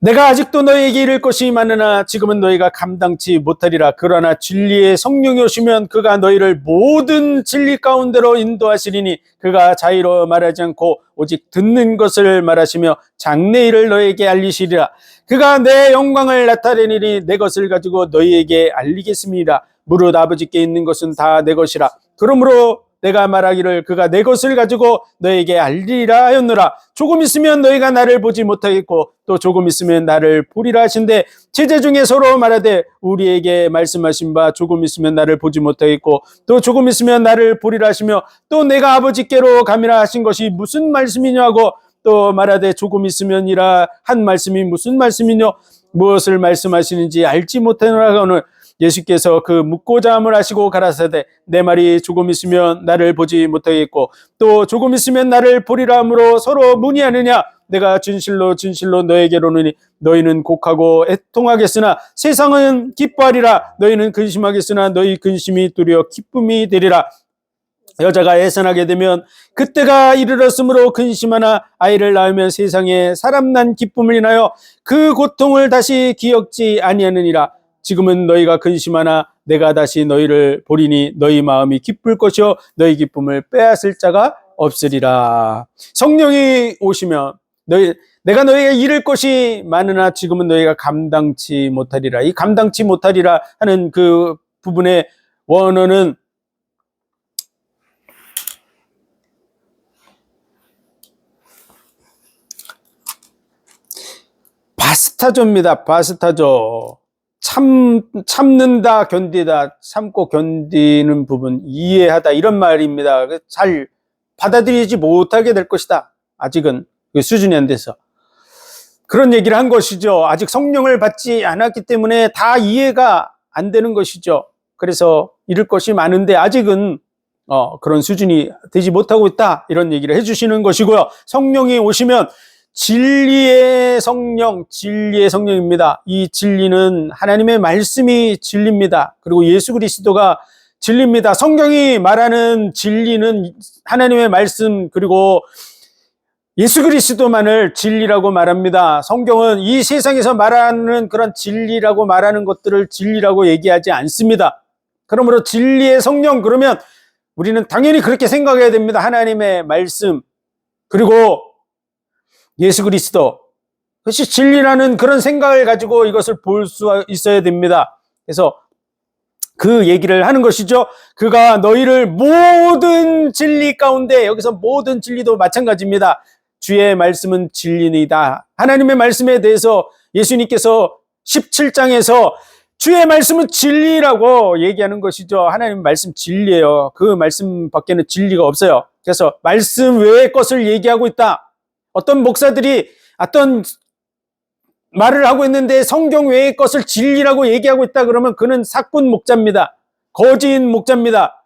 내가 아직도 너희에게 이를 것이 많으나 지금은 너희가 감당치 못하리라. 그러나 진리의 성령이 오시면 그가 너희를 모든 진리 가운데로 인도하시리니 그가 자의로 말하지 않고 오직 듣는 것을 말하시며 장래일을 너희에게 알리시리라. 그가 내 영광을 나타내리니 내 것을 가지고 너희에게 알리겠습니다. 무릇 아버지께 있는 것은 다 내 것이라. 그러므로 내가 말하기를 그가 내 것을 가지고 너에게 알리라 하였노라. 조금 있으면 너희가 나를 보지 못하겠고 또 조금 있으면 나를 보리라 하신대 제자 중에 서로 말하되 우리에게 말씀하신 바 조금 있으면 나를 보지 못하겠고 또 조금 있으면 나를 보리라 하시며 또 내가 아버지께로 가미라 하신 것이 무슨 말씀이냐고 또 말하되 조금 있으면이라 한 말씀이 무슨 말씀이뇨 무엇을 말씀하시는지 알지 못하노라 하거늘 예수께서 그 묻고자 함을 하시고 가라사대 내 말이 조금 있으면 나를 보지 못하겠고 또 조금 있으면 나를 보리라 함으로 서로 문의하느냐 내가 진실로 진실로 너에게로 오느니 너희는 곡하고 애통하겠으나 세상은 기뻐하리라 너희는 근심하겠으나 너희 근심이 도리어 기쁨이 되리라. 여자가 애선하게 되면 그때가 이르렀으므로 근심하나 아이를 낳으면 세상에 사람 난 기쁨을 인하여 그 고통을 다시 기억지 아니하느니라. 지금은 너희가 근심하나 내가 다시 너희를 보리니 너희 마음이 기쁠 것이요 너희 기쁨을 빼앗을 자가 없으리라. 성령이 오시면 내가 너희에게 이를 것이 많으나 지금은 너희가 감당치 못하리라. 이 감당치 못하리라 하는 그 부분의 원어는 바스타조입니다. 바스타조. 참는다, 견디다, 참고 견디는 부분, 이해하다 이런 말입니다. 잘 받아들이지 못하게 될 것이다. 아직은 그 수준이 안 돼서. 그런 얘기를 한 것이죠. 아직 성령을 받지 않았기 때문에 다 이해가 안 되는 것이죠. 그래서 잃을 것이 많은데 아직은 그런 수준이 되지 못하고 있다. 이런 얘기를 해주시는 것이고요. 성령이 오시면 진리의 성령입니다. 이 진리는 하나님의 말씀이 진리입니다. 그리고 예수 그리스도가 진리입니다. 성경이 말하는 진리는 하나님의 말씀 그리고 예수 그리스도만을 진리라고 말합니다. 성경은 이 세상에서 말하는 그런 진리라고 말하는 것들을 진리라고 얘기하지 않습니다. 그러므로 진리의 성령 그러면 우리는 당연히 그렇게 생각해야 됩니다. 하나님의 말씀 그리고 예수 그리스도 그것이 진리라는 그런 생각을 가지고 이것을 볼 수 있어야 됩니다. 그래서 그 얘기를 하는 것이죠. 그가 너희를 모든 진리 가운데 여기서 모든 진리도 마찬가지입니다. 주의 말씀은 진리이다. 하나님의 말씀에 대해서 예수님께서 17장에서 주의 말씀은 진리라고 얘기하는 것이죠. 하나님 말씀 진리예요. 그 말씀 밖에는 진리가 없어요. 그래서 말씀 외의 것을 얘기하고 있다. 어떤 목사들이 어떤 말을 하고 있는데 성경 외의 것을 진리라고 얘기하고 있다 그러면 그는 사꾼 목자입니다. 거짓 목자입니다.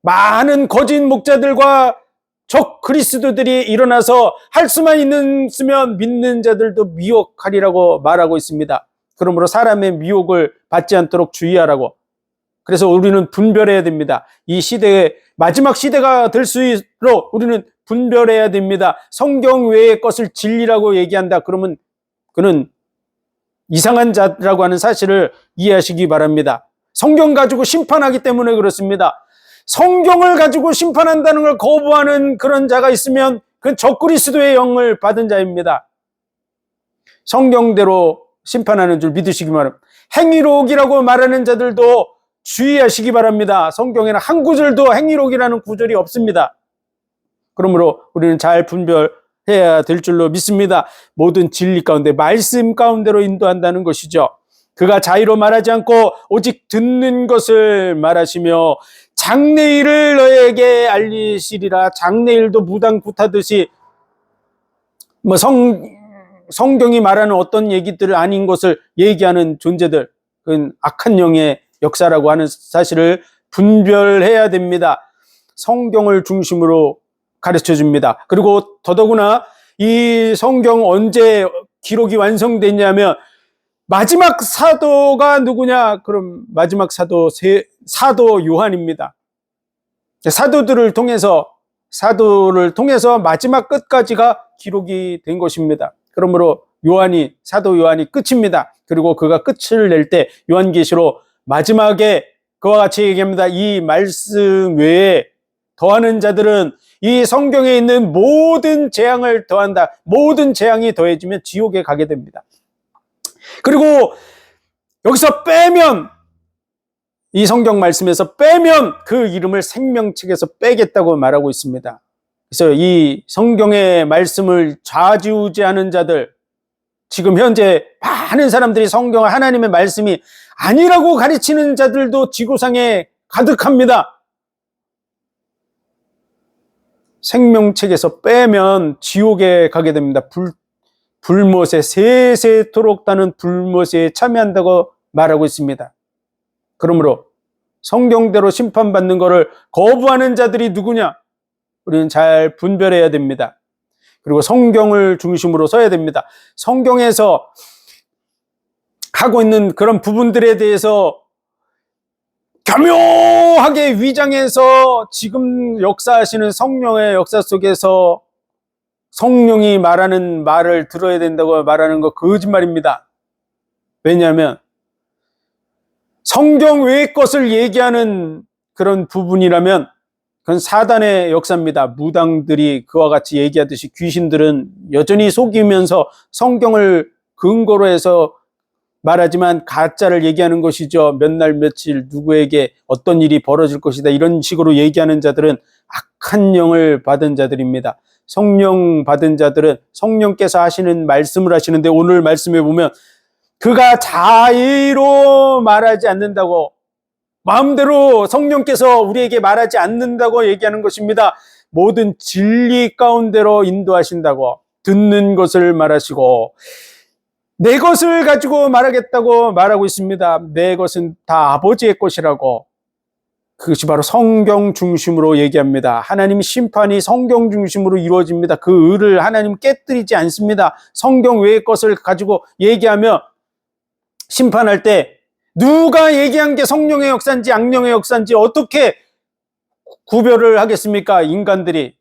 많은 거짓 목자들과 적 그리스도들이 일어나서 할 수만 있으면 믿는 자들도 미혹하리라고 말하고 있습니다. 그러므로 사람의 미혹을 받지 않도록 주의하라고. 그래서 우리는 분별해야 됩니다. 이 시대에 마지막 시대가 될수록 우리는 분별해야 됩니다. 성경 외의 것을 진리라고 얘기한다. 그러면 그는 이상한 자라고 하는 사실을 이해하시기 바랍니다. 성경 가지고 심판하기 때문에 그렇습니다. 성경을 가지고 심판한다는 걸 거부하는 그런 자가 있으면 그건 적그리스도의 영을 받은 자입니다. 성경대로 심판하는 줄 믿으시기 바랍니다. 행위록이라고 말하는 자들도 주의하시기 바랍니다. 성경에는 한 구절도 행위록이라는 구절이 없습니다. 그러므로 우리는 잘 분별해야 될 줄로 믿습니다. 모든 진리 가운데 말씀 가운데로 인도한다는 것이죠. 그가 자의로 말하지 않고 오직 듣는 것을 말하시며 장래일을 너에게 알리시리라. 장래일도 무당 굿하듯이 성경이 말하는 어떤 얘기들을 아닌 것을 얘기하는 존재들, 그건 악한 영의 역사라고 하는 사실을 분별해야 됩니다. 성경을 중심으로 가르쳐 줍니다. 그리고 더더구나 이 성경 언제 기록이 완성됐냐면 마지막 사도가 누구냐? 그럼 마지막 사도 요한입니다. 사도를 통해서 마지막 끝까지가 기록이 된 것입니다. 그러므로 사도 요한이 끝입니다. 그리고 그가 끝을 낼 때 요한계시록 마지막에 그와 같이 얘기합니다. 이 말씀 외에 더하는 자들은 이 성경에 있는 모든 재앙을 더한다. 모든 재앙이 더해지면 지옥에 가게 됩니다. 그리고 여기서 빼면, 이 성경 말씀에서 빼면 그 이름을 생명책에서 빼겠다고 말하고 있습니다. 그래서 이 성경의 말씀을 좌지우지하는 자들, 지금 현재 많은 사람들이 성경을 하나님의 말씀이 아니라고 가르치는 자들도 지구상에 가득합니다. 생명책에서 빼면 지옥에 가게 됩니다. 불못에 세세토록 타는 불못에 참여한다고 말하고 있습니다. 그러므로 성경대로 심판받는 것을 거부하는 자들이 누구냐? 우리는 잘 분별해야 됩니다. 그리고 성경을 중심으로 서야 됩니다. 성경에서 하고 있는 그런 부분들에 대해서 교묘하게 위장해서 지금 역사하시는 성령의 역사 속에서 성령이 말하는 말을 들어야 된다고 말하는 거 거짓말입니다. 왜냐하면 성경 외의 것을 얘기하는 그런 부분이라면 그건 사단의 역사입니다. 무당들이 그와 같이 얘기하듯이 귀신들은 여전히 속이면서 성경을 근거로 해서 말하지만 가짜를 얘기하는 것이죠. 몇 날 며칠 누구에게 어떤 일이 벌어질 것이다, 이런 식으로 얘기하는 자들은 악한 영을 받은 자들입니다. 성령 받은 자들은 성령께서 하시는 말씀을 하시는데, 오늘 말씀에 보면 그가 자의로 말하지 않는다고, 마음대로 성령께서 우리에게 말하지 않는다고 얘기하는 것입니다. 모든 진리 가운데로 인도하신다고, 듣는 것을 말하시고 내 것을 가지고 말하겠다고 말하고 있습니다. 내 것은 다 아버지의 것이라고. 그것이 바로 성경 중심으로 얘기합니다. 하나님 심판이 성경 중심으로 이루어집니다. 그 의를 하나님 깨뜨리지 않습니다. 성경 외의 것을 가지고 얘기하며 심판할 때 누가 얘기한 게 성령의 역사인지 악령의 역사인지 어떻게 구별을 하겠습니까? 인간들이.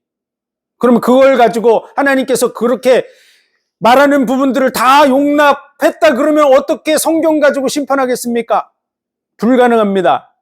그러면 그걸 가지고 하나님께서 그렇게 말하는 부분들을 다 용납했다 그러면 어떻게 성경 가지고 심판하겠습니까? 불가능합니다.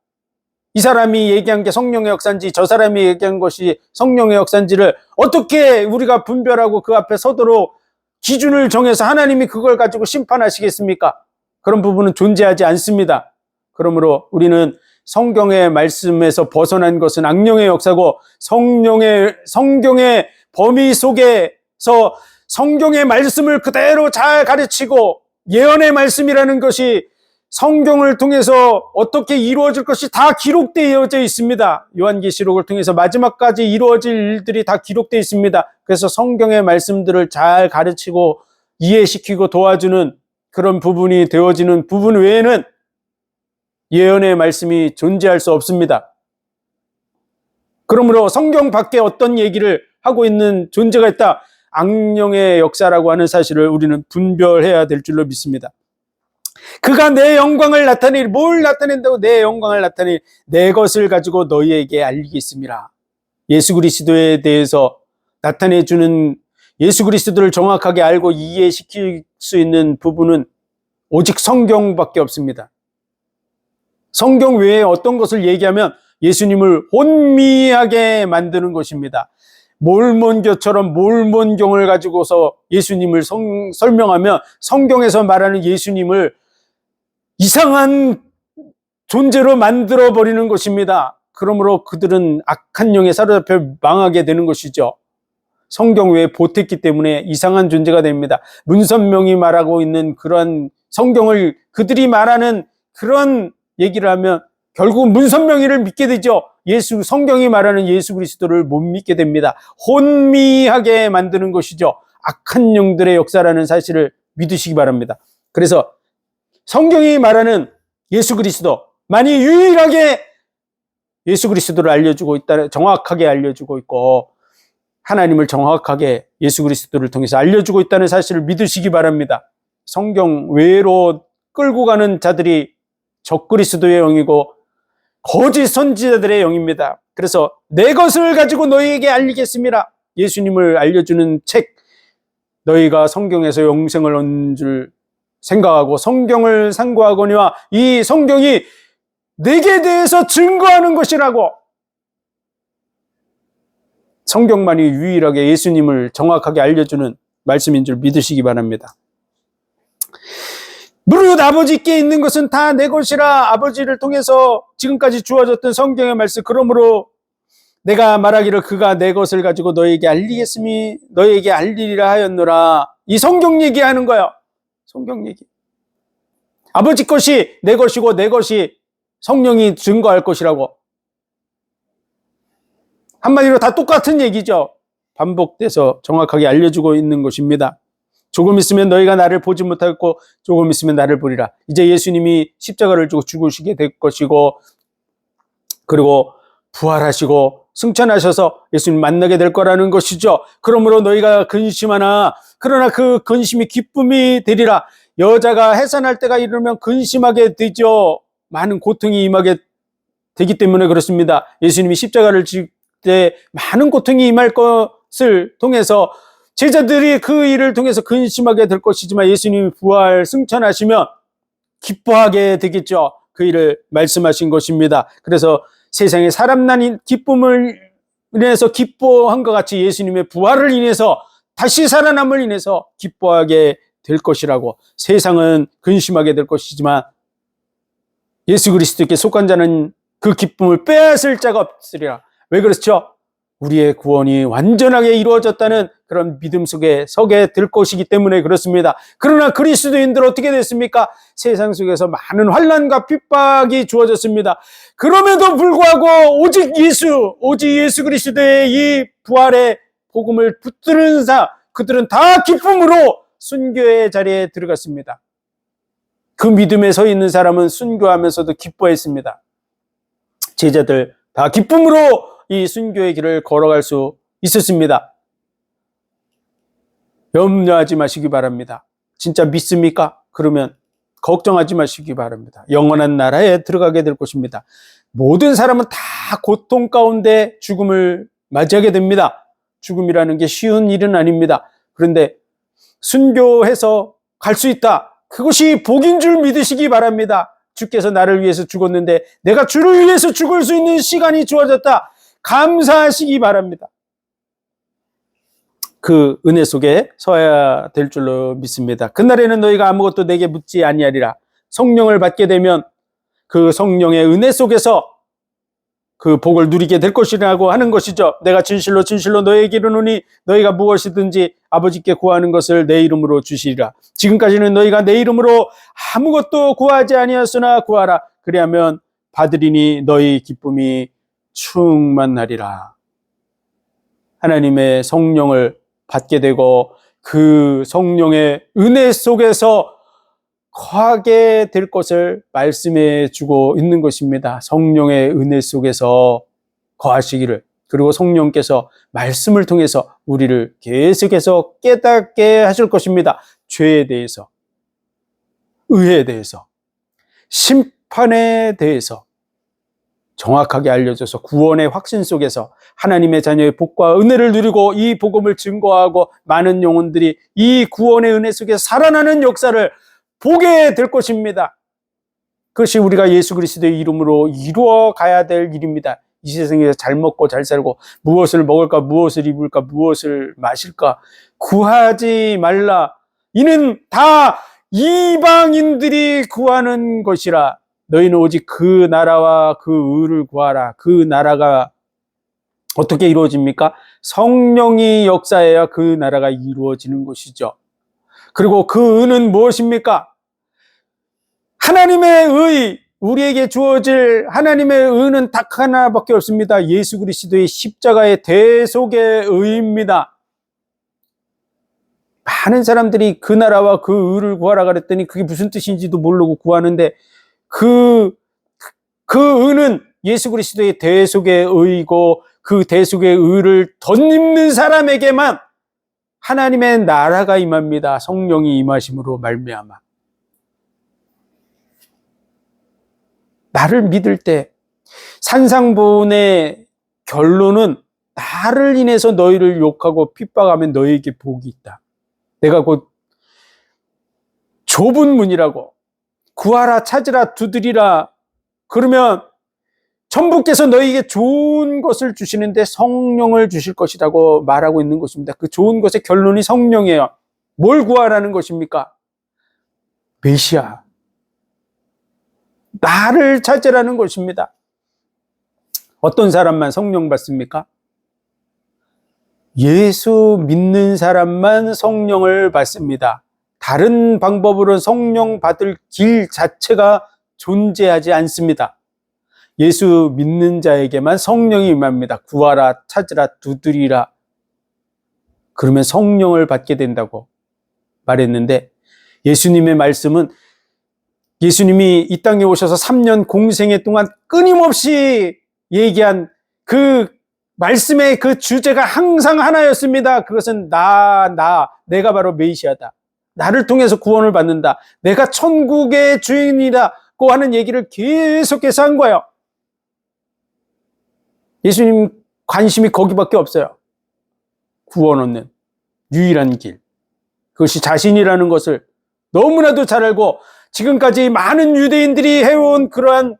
이 사람이 얘기한 게 성령의 역사인지 저 사람이 얘기한 것이 성령의 역사인지를 어떻게 우리가 분별하고 그 앞에 서도록 기준을 정해서 하나님이 그걸 가지고 심판하시겠습니까? 그런 부분은 존재하지 않습니다. 그러므로 우리는 성경의 말씀에서 벗어난 것은 악령의 역사고, 성경의 범위 속에서 성경의 말씀을 그대로 잘 가르치고 예언의 말씀이라는 것이 성경을 통해서 어떻게 이루어질 것이 다 기록되어져 있습니다. 요한계시록을 통해서 마지막까지 이루어질 일들이 다 기록되어 있습니다. 그래서 성경의 말씀들을 잘 가르치고 이해시키고 도와주는 그런 부분이 되어지는 부분 외에는 예언의 말씀이 존재할 수 없습니다. 그러므로 성경 밖에 어떤 얘기를 하고 있는 존재가 있다. 악령의 역사라고 하는 사실을 우리는 분별해야 될 줄로 믿습니다. 그가 내 영광을 나타내리, 뭘 나타낸다고? 내 영광을 나타내리, 내 것을 가지고 너희에게 알리겠습니다. 예수 그리스도에 대해서 나타내주는, 예수 그리스도를 정확하게 알고 이해시킬 수 있는 부분은 오직 성경밖에 없습니다. 성경 외에 어떤 것을 얘기하면 예수님을 혼미하게 만드는 것입니다. 몰몬교처럼 몰몬경을 가지고서 예수님을 설명하면 성경에서 말하는 예수님을 이상한 존재로 만들어버리는 것입니다. 그러므로 그들은 악한 영에 사로잡혀 망하게 되는 것이죠. 성경 외에 보탰기 때문에 이상한 존재가 됩니다. 문선명이 말하고 있는 그런 성경을 그들이 말하는 그런 얘기를 하면 결국 문선명이를 믿게 되죠. 성경이 말하는 예수 그리스도를 못 믿게 됩니다. 혼미하게 만드는 것이죠. 악한 영들의 역사라는 사실을 믿으시기 바랍니다. 그래서 성경이 말하는 예수 그리스도, 만일 유일하게 예수 그리스도를 알려주고 있다, 정확하게 알려주고 있고 하나님을 정확하게 예수 그리스도를 통해서 알려주고 있다는 사실을 믿으시기 바랍니다. 성경 외로 끌고 가는 자들이 적그리스도의 영이고 거짓 선지자들의 영입니다. 그래서 내 것을 가지고 너희에게 알리겠습니다. 예수님을 알려주는 책, 너희가 성경에서 영생을 얻는 줄 생각하고 성경을 상고하거니와 이 성경이 내게 대해서 증거하는 것이라고. 성경만이 유일하게 예수님을 정확하게 알려주는 말씀인 줄 믿으시기 바랍니다. 무릇 아버지께 있는 것은 다 내 것이라. 아버지를 통해서 지금까지 주어졌던 성경의 말씀, 그러므로 내가 말하기를 그가 내 것을 가지고 너에게 알리겠으니 너에게 알리리라 하였노라. 이 성경 얘기하는 거예요. 성경 얘기. 아버지 것이 내 것이고 내 것이 성령이 증거할 것이라고. 한마디로 다 똑같은 얘기죠. 반복돼서 정확하게 알려주고 있는 것입니다. 조금 있으면 너희가 나를 보지 못하겠고 조금 있으면 나를 보리라. 이제 예수님이 십자가를 지고 죽으시게 될 것이고 그리고 부활하시고 승천하셔서 예수님 만나게 될 거라는 것이죠. 그러므로 너희가 근심하나 그러나 그 근심이 기쁨이 되리라. 여자가 해산할 때가 이르면 근심하게 되죠. 많은 고통이 임하게 되기 때문에 그렇습니다. 예수님이 십자가를 질 때 많은 고통이 임할 것을 통해서 제자들이 그 일을 통해서 근심하게 될 것이지만 예수님이 부활 승천하시면 기뻐하게 되겠죠. 그 일을 말씀하신 것입니다. 그래서 세상에 사람 난 기쁨을 인해서 기뻐한 것 같이 예수님의 부활을 인해서 다시 살아남을 인해서 기뻐하게 될 것이라고. 세상은 근심하게 될 것이지만 예수 그리스도께 속한 자는 그 기쁨을 빼앗을 자가 없으리라. 왜 그렇죠? 우리의 구원이 완전하게 이루어졌다는 그런 믿음 속에 서게 될 것이기 때문에 그렇습니다. 그러나 그리스도인들 어떻게 됐습니까? 세상 속에서 많은 환난과 핍박이 주어졌습니다. 그럼에도 불구하고 오직 예수 그리스도의 이 부활의 복음을 붙드는 그들은 다 기쁨으로 순교의 자리에 들어갔습니다. 그 믿음에 서 있는 사람은 순교하면서도 기뻐했습니다. 제자들 다 기쁨으로 이 순교의 길을 걸어갈 수 있었습니다. 염려하지 마시기 바랍니다. 진짜 믿습니까? 그러면 걱정하지 마시기 바랍니다. 영원한 나라에 들어가게 될 것입니다. 모든 사람은 다 고통 가운데 죽음을 맞이하게 됩니다. 죽음이라는 게 쉬운 일은 아닙니다. 그런데 순교해서 갈 수 있다. 그것이 복인 줄 믿으시기 바랍니다. 주께서 나를 위해서 죽었는데 내가 주를 위해서 죽을 수 있는 시간이 주어졌다. 감사하시기 바랍니다. 그 은혜 속에 서야 될 줄로 믿습니다. 그날에는 너희가 아무것도 내게 묻지 아니하리라. 성령을 받게 되면 그 성령의 은혜 속에서 그 복을 누리게 될 것이라고 하는 것이죠. 내가 진실로 진실로 너희에게 이르노니 너희가 무엇이든지 아버지께 구하는 것을 내 이름으로 주시리라. 지금까지는 너희가 내 이름으로 아무것도 구하지 아니하였으나 구하라. 그리하면 받으리니 너희 기쁨이 충만하리라. 하나님의 성령을 받게 되고 그 성령의 은혜 속에서 거하게 될 것을 말씀해 주고 있는 것입니다. 성령의 은혜 속에서 거하시기를, 그리고 성령께서 말씀을 통해서 우리를 계속해서 깨닫게 하실 것입니다. 죄에 대해서, 의에 대해서, 심판에 대해서 정확하게 알려줘서 구원의 확신 속에서 하나님의 자녀의 복과 은혜를 누리고 이 복음을 증거하고 많은 영혼들이 이 구원의 은혜 속에 살아나는 역사를 보게 될 것입니다. 그것이 우리가 예수 그리스도의 이름으로 이루어 가야 될 일입니다. 이 세상에서 잘 먹고 잘 살고 무엇을 먹을까, 무엇을 입을까, 무엇을 마실까 구하지 말라. 이는 다 이방인들이 구하는 것이라. 너희는 오직 그 나라와 그 의를 구하라. 그 나라가 어떻게 이루어집니까? 성령이 역사해야 그 나라가 이루어지는 것이죠. 그리고 그 의는 무엇입니까? 하나님의 의, 우리에게 주어질 하나님의 의는 딱 하나밖에 없습니다. 예수 그리스도의 십자가의 대속의 의입니다. 많은 사람들이 그 나라와 그 의를 구하라 그랬더니 그게 무슨 뜻인지도 모르고 구하는데 그 의는 예수 그리스도의 대속의 의이고 그 대속의 의를 덧입는 사람에게만 하나님의 나라가 임합니다. 성령이 임하심으로 말미암아. 나를 믿을 때 산상보훈의 결론은 나를 인해서 너희를 욕하고 핍박하면 너희에게 복이 있다. 내가 곧 좁은 문이라고, 구하라, 찾으라, 두드리라. 그러면 천부께서 너희에게 좋은 것을 주시는데 성령을 주실 것이라고 말하고 있는 것입니다. 그 좋은 것의 결론이 성령이에요. 뭘 구하라는 것입니까? 메시아, 나를 찾으라는 것입니다. 어떤 사람만 성령 받습니까? 예수 믿는 사람만 성령을 받습니다. 다른 방법으로 성령 받을 길 자체가 존재하지 않습니다. 예수 믿는 자에게만 성령이 임합니다. 구하라, 찾으라, 두드리라. 그러면 성령을 받게 된다고 말했는데, 예수님의 말씀은 예수님이 이 땅에 오셔서 3년 공생애 동안 끊임없이 얘기한 그 말씀의 그 주제가 항상 하나였습니다. 그것은 내가 바로 메시아다. 나를 통해서 구원을 받는다. 내가 천국의 주인이라고 하는 얘기를 계속해서 한 거예요. 예수님 관심이 거기밖에 없어요. 구원 얻는 유일한 길. 그것이 자신이라는 것을 너무나도 잘 알고 지금까지 많은 유대인들이 해온 그러한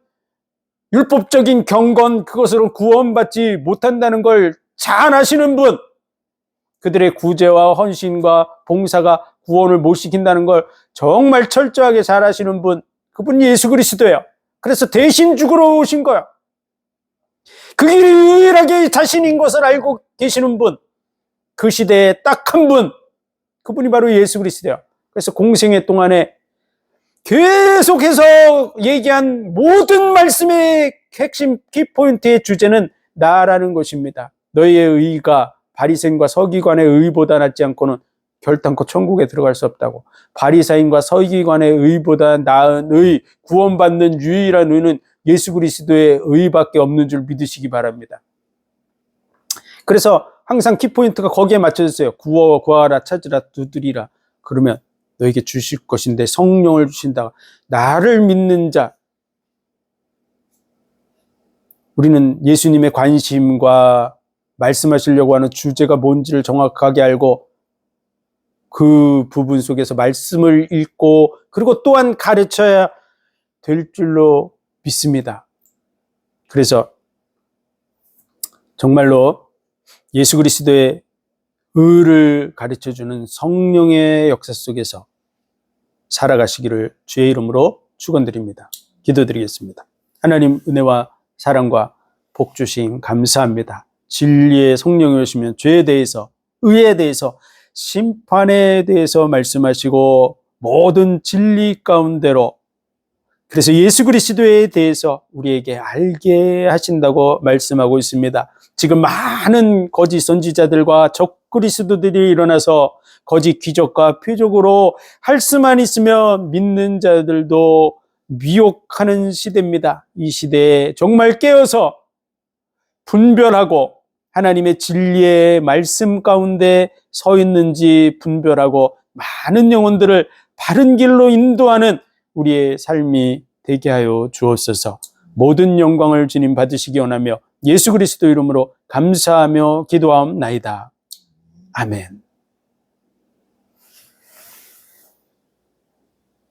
율법적인 경건, 그것으로 구원받지 못한다는 걸 잘 아시는 분, 그들의 구제와 헌신과 봉사가 구원을 못 시킨다는 걸 정말 철저하게 잘 아시는 분, 그분이 예수 그리스도예요. 그래서 대신 죽으러 오신 거예요. 그 길이 유일하게 자신인 것을 알고 계시는 분, 그 시대에 딱 한 분, 그분이 바로 예수 그리스도예요. 그래서 공생애 동안에 계속해서 얘기한 모든 말씀의 핵심 키포인트의 주제는 나라는 것입니다. 너희의 의가 바리새인과 서기관의 의보다 낫지 않고는 결단코 천국에 들어갈 수 없다고. 바리새인과 서기관의 의보다 나은 의, 구원받는 유일한 의는 예수 그리스도의 의밖에 없는 줄 믿으시기 바랍니다. 그래서 항상 키포인트가 거기에 맞춰졌어요. 구하라, 찾으라, 두드리라. 그러면 너에게 주실 것인데 성령을 주신다. 나를 믿는 자. 우리는 예수님의 관심과 말씀하시려고 하는 주제가 뭔지를 정확하게 알고 그 부분 속에서 말씀을 읽고 그리고 또한 가르쳐야 될 줄로 믿습니다. 그래서 정말로 예수 그리스도의 의를 가르쳐주는 성령의 역사 속에서 살아가시기를 주의 이름으로 축원드립니다. 기도드리겠습니다. 하나님 은혜와 사랑과 복 주심 감사합니다. 진리의 성령이 오시면 죄에 대해서, 의에 대해서, 심판에 대해서 말씀하시고 모든 진리 가운데로, 그래서 예수 그리스도에 대해서 우리에게 알게 하신다고 말씀하고 있습니다. 지금 많은 거짓 선지자들과 적 그리스도들이 일어나서 거짓 기적과 표적으로 할 수만 있으면 믿는 자들도 미혹하는 시대입니다. 이 시대에 정말 깨어서 분별하고 하나님의 진리의 말씀 가운데 서 있는지 분별하고 많은 영혼들을 바른 길로 인도하는 우리의 삶이 되게 하여 주옵소서. 모든 영광을 주님 받으시기 원하며 예수 그리스도 이름으로 감사하며 기도하옵나이다. 아멘.